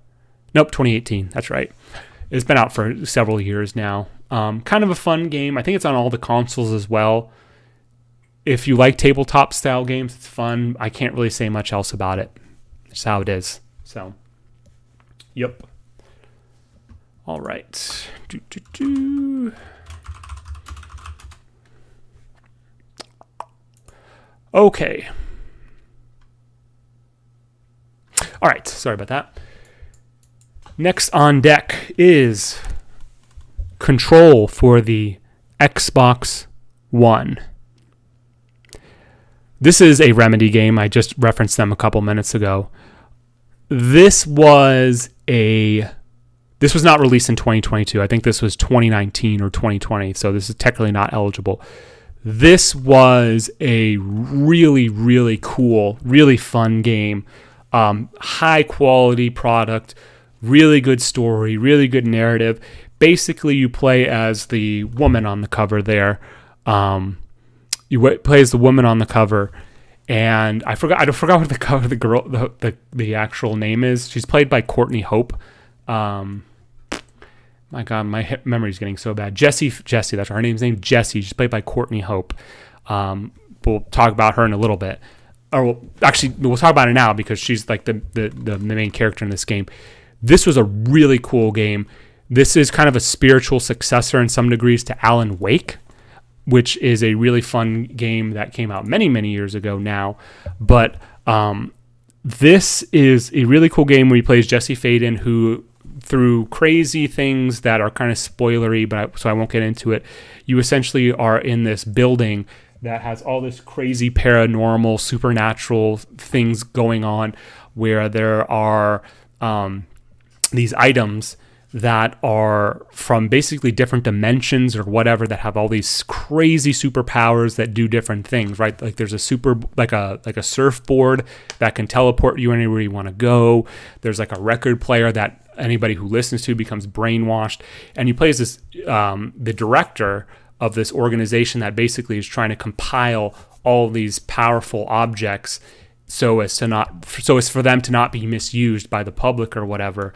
Nope, 2018. That's right. It's been out for several years now. Kind of a fun game. I think it's on all the consoles as well. If you like tabletop style games, it's fun. I can't really say much else about it. It's how it is. So, yep. All right. Okay. All right, sorry about that. Next on deck is Control for the Xbox One. This is a Remedy game. I just referenced them a couple minutes ago. This was not released in 2022. I think this was 2019 or 2020, so this is technically not eligible. This was a really, really cool, really fun game. High quality product, really good story, really good narrative. Basically, you play as the woman on the cover there. You play as the woman on the cover, and I forgot what the actual name is. She's played by Courtney Hope. My God, my memory's getting so bad. Jessie, that's her name's name. Jessie. She's played by Courtney Hope. We'll talk about her in a little bit. We'll talk about it now because she's like the main character in this game. This was a really cool game. This is kind of a spiritual successor in some degrees to Alan Wake, which is a really fun game that came out many, many years ago now. But this is a really cool game where he plays Jesse Faden, who, through crazy things that are kind of spoilery, so I won't get into it, you essentially are in this building that has all this crazy paranormal, supernatural things going on, where there are these items that are from basically different dimensions or whatever, that have all these crazy superpowers that do different things, right? Like there's like a surfboard that can teleport you anywhere you want to go. There's like a record player that anybody who listens to becomes brainwashed. And you play as this, the director of this organization that basically is trying to compile all these powerful objects so as for them to not be misused by the public or whatever.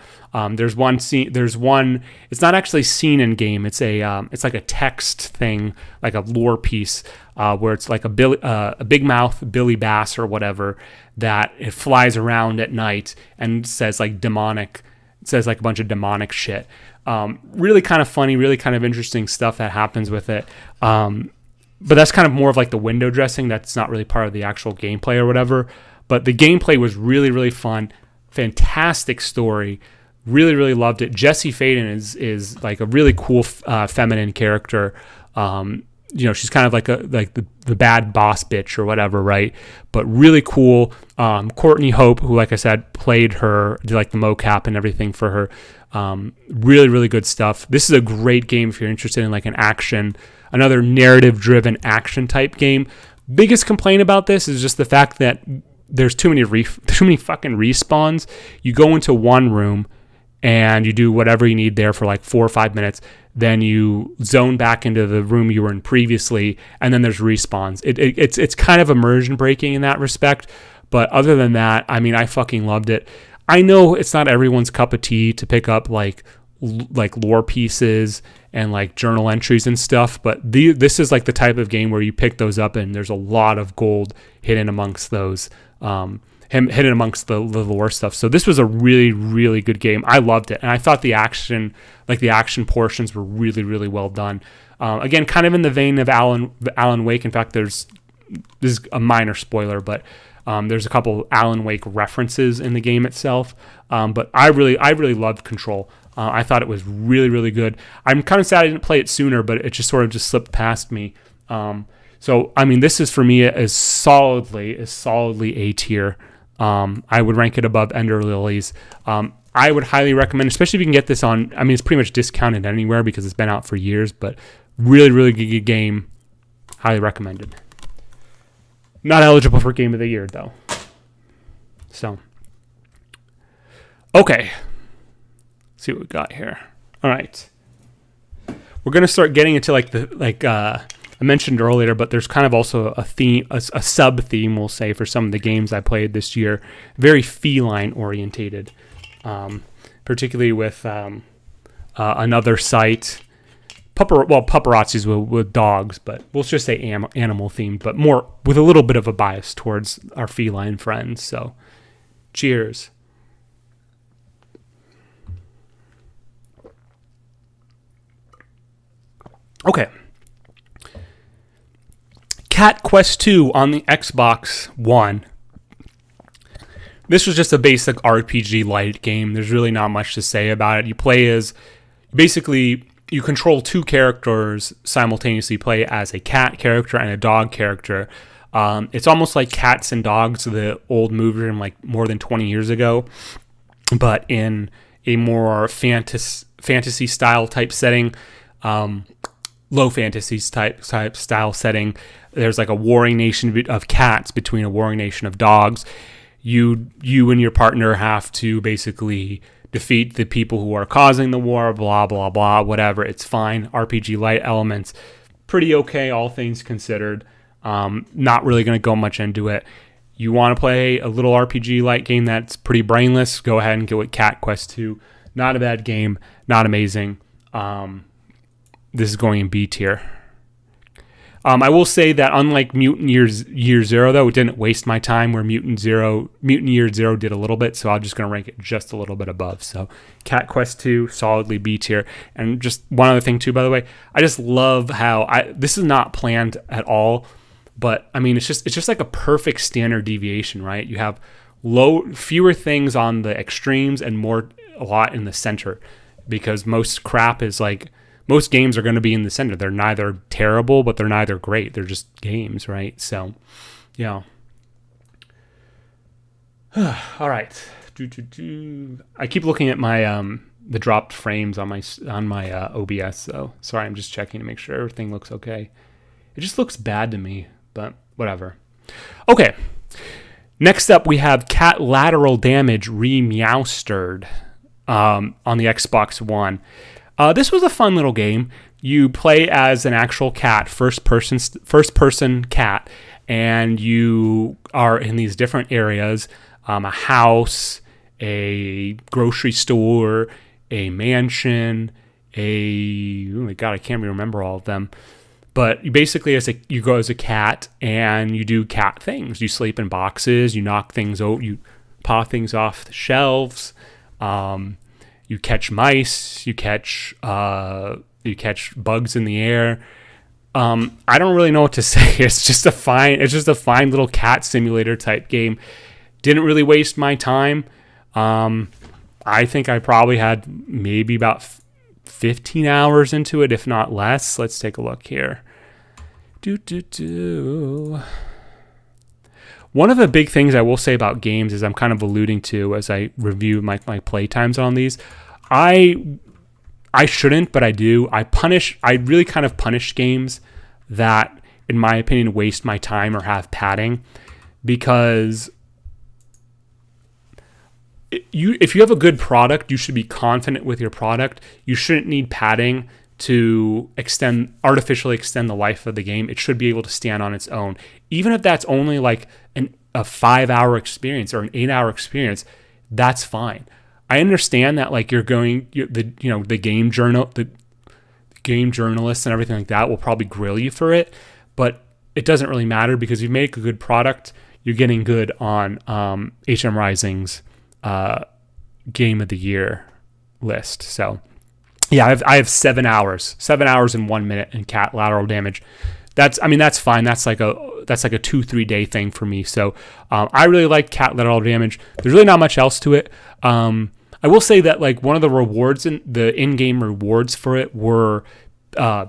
There's one scene. It's not actually seen in game. It's like a text thing, like a lore piece, where it's like a big mouth Billy Bass or whatever, that it flies around at night and says like demonic. It says like a bunch of demonic shit. Really kind of funny, really kind of interesting stuff that happens with it. But that's kind of more of like the window dressing. That's not really part of the actual gameplay or whatever. But the gameplay was really, really fun. Fantastic story. Really, really loved it. Jessie Faden is like a really cool feminine character. She's kind of like the bad boss bitch or whatever, right? But really cool. Courtney Hope, who, like I said, played her, did like the mocap and everything for her. Really, really good stuff. This is a great game if you're interested in like another narrative-driven action type game. Biggest complaint about this is just the fact that there's too many fucking respawns. You go into one room and you do whatever you need there for like 4 or 5 minutes. Then you zone back into the room you were in previously, and then there's respawns. It's kind of immersion breaking in that respect. But other than that, I mean, I fucking loved it. I know it's not everyone's cup of tea to pick up like lore pieces and like journal entries and stuff, but this is like the type of game where you pick those up and there's a lot of gold hidden amongst those, hidden amongst the lore stuff. So this was a really, really good game. I loved it, and I thought the action portions were really, really well done. Again, kind of in the vein of Alan Wake. In fact, this is a minor spoiler, but there's a couple Alan Wake references in the game itself. But I really loved Control. I thought it was really, really good. I'm kind of sad I didn't play it sooner, but it just sort of just slipped past me. So, I mean, this is for me as solidly A tier. I would rank it above Ender Lilies. I would highly recommend, especially if you can get this on, I mean, it's pretty much discounted anywhere because it's been out for years, but really, really good game. Highly recommended. Not eligible for Game of the Year, though. So, okay. Let's see what we got here. All right. We're going to start getting into I mentioned earlier, but there's kind of also a theme, a sub theme, we'll say, for some of the games I played this year. Very feline orientated, particularly with another site. Paparazzis with dogs, but we'll just say animal themed, but more with a little bit of a bias towards our feline friends. So, cheers. Okay. Cat Quest 2 on the Xbox One. This was just a basic RPG light game. There's really not much to say about it. You play as, basically, you control two characters simultaneously. Play as a cat character and a dog character. It's almost like Cats and Dogs, the old movie from like more than 20 years ago, but in a more fantasy style type setting, low fantasy type style setting. There's like a warring nation of cats between a warring nation of dogs. You and your partner have to basically defeat the people who are causing the war, blah, blah, blah, whatever. It's fine. RPG light elements. Pretty okay, all things considered. Not really going to go much into it. You want to play a little RPG light game that's pretty brainless, go ahead and get with Cat Quest 2. Not a bad game. Not amazing. This is going in B tier. I will say that unlike Mutant Year Zero, though, it didn't waste my time, where Mutant Year Zero did a little bit, so I'm just going to rank it just a little bit above. So Cat Quest 2, solidly B tier. And just one other thing, too, by the way, I just love how, this is not planned at all, but, I mean, it's just like a perfect standard deviation, right? You have fewer things on the extremes and a lot in the center, because most crap is like, most games are going to be in the center. They're neither terrible, but they're neither great. They're just games, right? So, yeah. All right. I keep looking at my the dropped frames on my OBS. So sorry, I'm just checking to make sure everything looks okay. It just looks bad to me, but whatever. Okay. Next up, we have Cat Lateral Damage Re-Meowstered on the Xbox One. This was a fun little game. You play as an actual cat, first person cat, and you are in these different areas, a house, a grocery store, a mansion, oh my god, I can't even remember all of them. But you basically, you go as a cat, and you do cat things. You sleep in boxes, you knock things out, you paw things off the shelves. You catch mice, you catch bugs in the air. I don't really know what to say. It's just a fine little cat simulator type game. Didn't really waste my time. I think I probably had maybe about 15 hours into it, if not less. Let's take a look here. One of the big things I will say about games is I'm kind of alluding to as I review my play times on these. I shouldn't, but I do. I really kind of punish games that, in my opinion, waste my time or have padding, because if you have a good product, you should be confident with your product. You shouldn't need padding to artificially extend the life of the game. It should be able to stand on its own. Even if that's only like a 5-hour experience or an 8-hour experience, that's fine. I understand that like the game journalists and everything like that will probably grill you for it, but it doesn't really matter, because if you make a good product, you're getting good on HM Rising's Game of the Year list. So yeah, I have 7 hours and 1 minute in Cat Lateral Damage. That's fine. That's like a 2-3 day thing for me. So I really like Cat Lateral Damage. There's really not much else to it. I will say that like one of the rewards in-game rewards for it were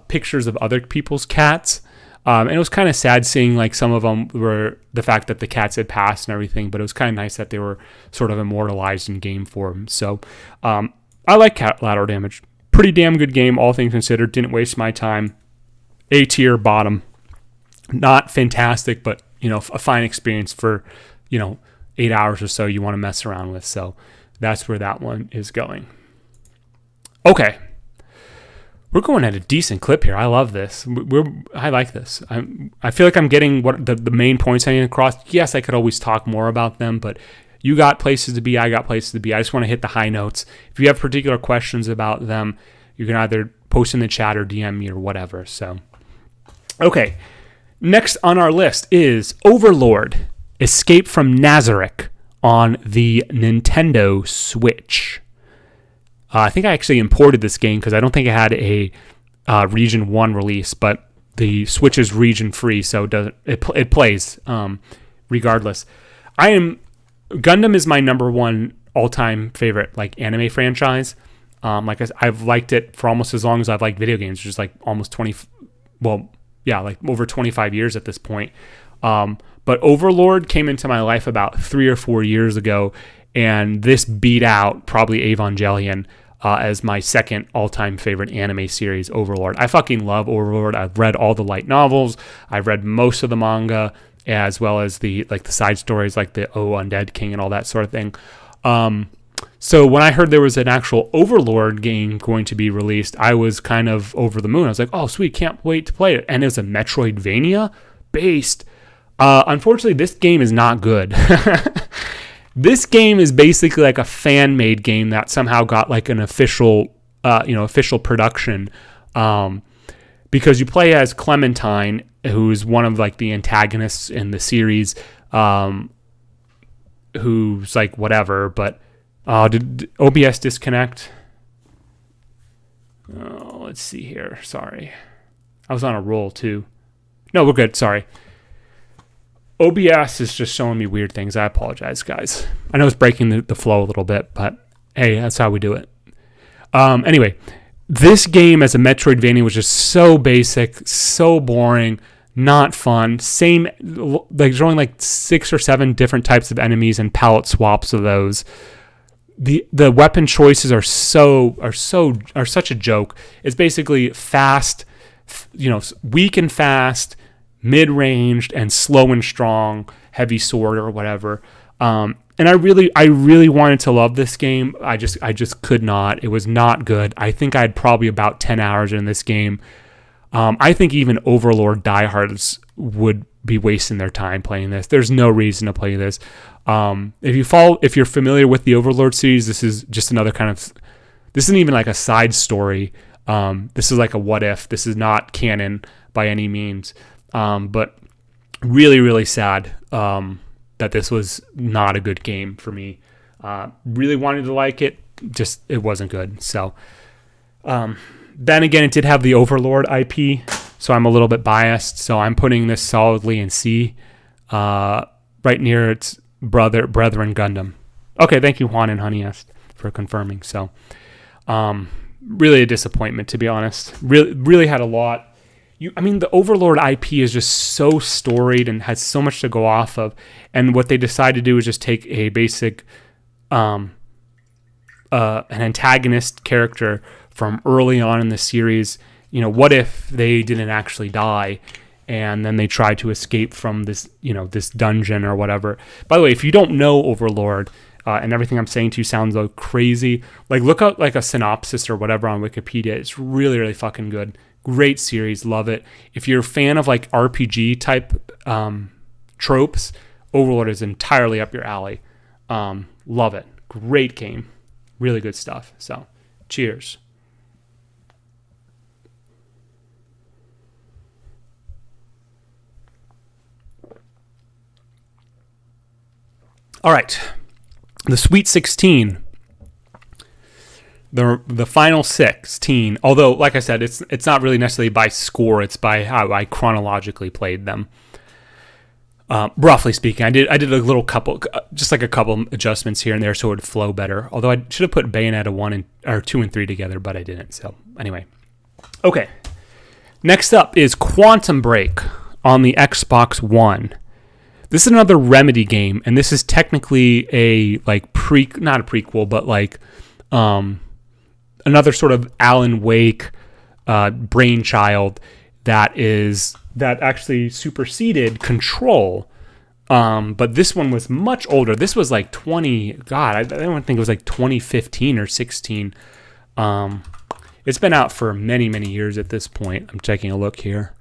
pictures of other people's cats. And it was kind of sad seeing like some of them were the fact that the cats had passed and everything, but it was kind of nice that they were sort of immortalized in game form. So I like Cat Lateral Damage. Pretty damn good game, all things considered. Didn't waste my time. A tier, bottom. Not fantastic, but a fine experience for 8 hours or so you want to mess around with. So that's where that one is going. Okay, we're going at a decent clip here. I love this. I like this. I feel like I'm getting what the main points I need across. Yes, I could always talk more about them, but you got places to be. I got places to be. I just want to hit the high notes. If you have particular questions about them, you can either post in the chat or DM me or whatever. So, okay. Next on our list is Overlord: Escape from Nazarick on the Nintendo Switch. I think I actually imported this game because I don't think it had a Region 1 release, but the Switch is region free, so it plays regardless. Gundam is my number one all-time favorite like anime franchise. I've liked it for almost as long as I've liked video games, which is like almost like over 25 years at this point. But Overlord came into my life about 3 or 4 years ago, and this beat out probably Evangelion as my second all-time favorite anime series, Overlord. I fucking love Overlord. I've read all the light novels. I've read most of the manga, as well as the side stories, like the Undead King and all that sort of thing. So when I heard there was an actual Overlord game going to be released, I was kind of over the moon. I was like, oh, sweet, can't wait to play it. And it was a Metroidvania based. Unfortunately, this game is not good. This game is basically like a fan-made game that somehow got like an official production, because you play as Clementine, who's one of like the antagonists in the series, who's like whatever. But did OBS disconnect? Oh, let's see here. Sorry, I was on a roll too. No, we're good. Sorry. OBS is just showing me weird things. I apologize, guys. I know it's breaking the flow a little bit, but hey, that's how we do it. Anyway, this game as a Metroidvania was just so basic, so boring, not fun. Same, like drawing like 6 or 7 different types of enemies and palette swaps of those. The weapon choices are such a joke. It's basically fast, weak and fast, mid-ranged, and slow and strong, heavy sword or whatever. And I really wanted to love this game. I just could not. It was not good. I think I had probably about 10 hours in this game. I think even Overlord diehards would be wasting their time playing this. There's no reason to play this. If you're familiar with the Overlord series, this is just another this isn't even like a side story. This is like a what if. This is not canon by any means. But really, really sad that this was not a good game for me. Really wanted to like it, just it wasn't good. So then again, it did have the Overlord IP, so I'm a little bit biased. So I'm putting this solidly in C, right near its brethren Gundam. Okay, thank you, Juan and Honeyest, for confirming. So really a disappointment, to be honest. Really had a lot. The Overlord IP is just so storied and has so much to go off of. And what they decided to do is just take a basic, an antagonist character from early on in the series. What if they didn't actually die, and then they tried to escape from this, this dungeon or whatever. By the way, if you don't know Overlord, and everything I'm saying to you sounds like crazy, like look up like a synopsis or whatever on Wikipedia. It's really, really fucking good. Great series, love it. If you're a fan of like RPG type tropes, Overlord is entirely up your alley. Love it. Great game. Really good stuff. So, cheers. All right. The Sweet 16. The final 16, although like I said, it's not really necessarily by score, it's by how I chronologically played them. Roughly speaking, I did a little couple adjustments here and there so it would flow better. Although I should have put Bayonetta 2 and 3 together, but I didn't. So anyway, okay. Next up is Quantum Break on the Xbox One. This is another Remedy game, and this is technically a like not a prequel, but like another sort of Alan Wake brainchild that actually superseded Control. But this one was much older. This was like I don't think it was like 2015 or 16. It's been out for many, many years at this point. I'm taking a look here.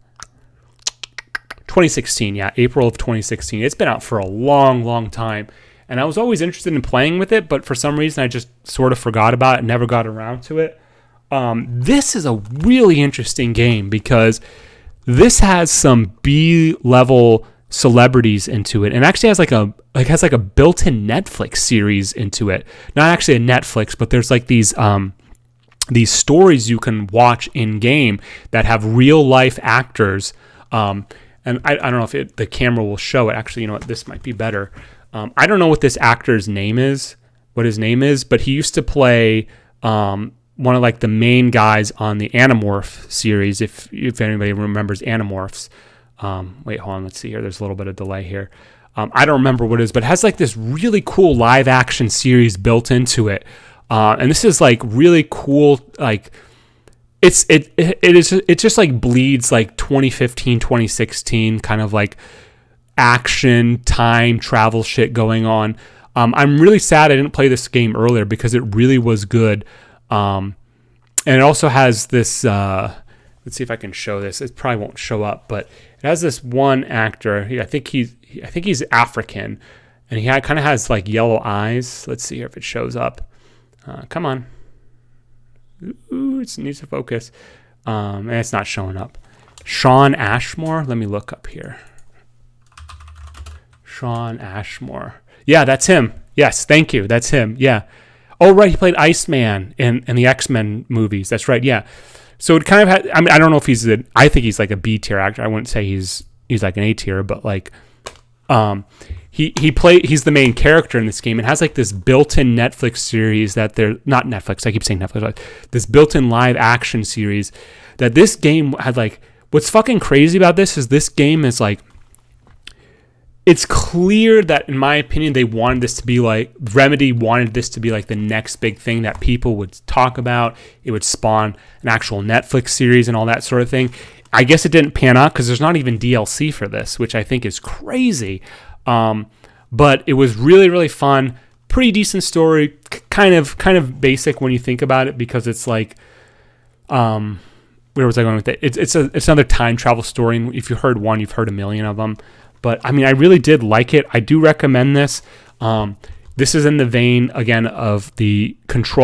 2016, yeah, April of 2016. It's been out for a long, long time. And I was always interested in playing with it, but for some reason I just sort of forgot about it, never got around to it. This is a really interesting game because this has some B-level celebrities into it, and actually has like a built-in Netflix series into it. Not actually a Netflix, but there's like these these stories you can watch in game that have real life actors. And I don't know if the camera will show it. Actually, you know what? This might be better. I don't know what this actor's name is, but he used to play one of like the main guys on the Animorph series. If anybody remembers Animorphs. Wait, hold on. Let's see here. There's a little bit of delay here. I don't remember what it is, but it has like this really cool live action series built into it. And this is like really cool. Like it just like bleeds like 2015, 2016 kind of like action, time travel shit going on. I'm really sad I didn't play this game earlier because it really was good. And it also has this, let's see if I can show this. It probably won't show up, but it has this one actor. I think he's African, and he kind of has like yellow eyes. Let's see here if it shows up. Come on. Ooh, it needs to focus. And it's not showing up. Shawn Ashmore. Let me look up here. Shawn Ashmore. Yeah, that's him. Yes, thank you. That's him. Yeah. Oh, right. He played Iceman in the X-Men movies. That's right. Yeah. So it kind of had, I mean, I don't know if I think he's like a B tier actor. I wouldn't say he's like an A tier, but like, he's the main character in this game. It has like this built-in Netflix series that they're not Netflix. I keep saying Netflix. This built-in live action series that this game had. Like, what's fucking crazy about this game is like, it's clear that, in my opinion, they wanted this to be like, Remedy wanted this to be like the next big thing that people would talk about. It would spawn an actual Netflix series and all that sort of thing. I guess it didn't pan out because there's not even DLC for this, which I think is crazy. But it was really, really fun. Pretty decent story. Kind of basic when you think about it, because it's like, where was I going with it? It's another time travel story. And if you heard one, you've heard a million of them. But I mean, I really did like it. I do recommend this. This is in the vein again of the Control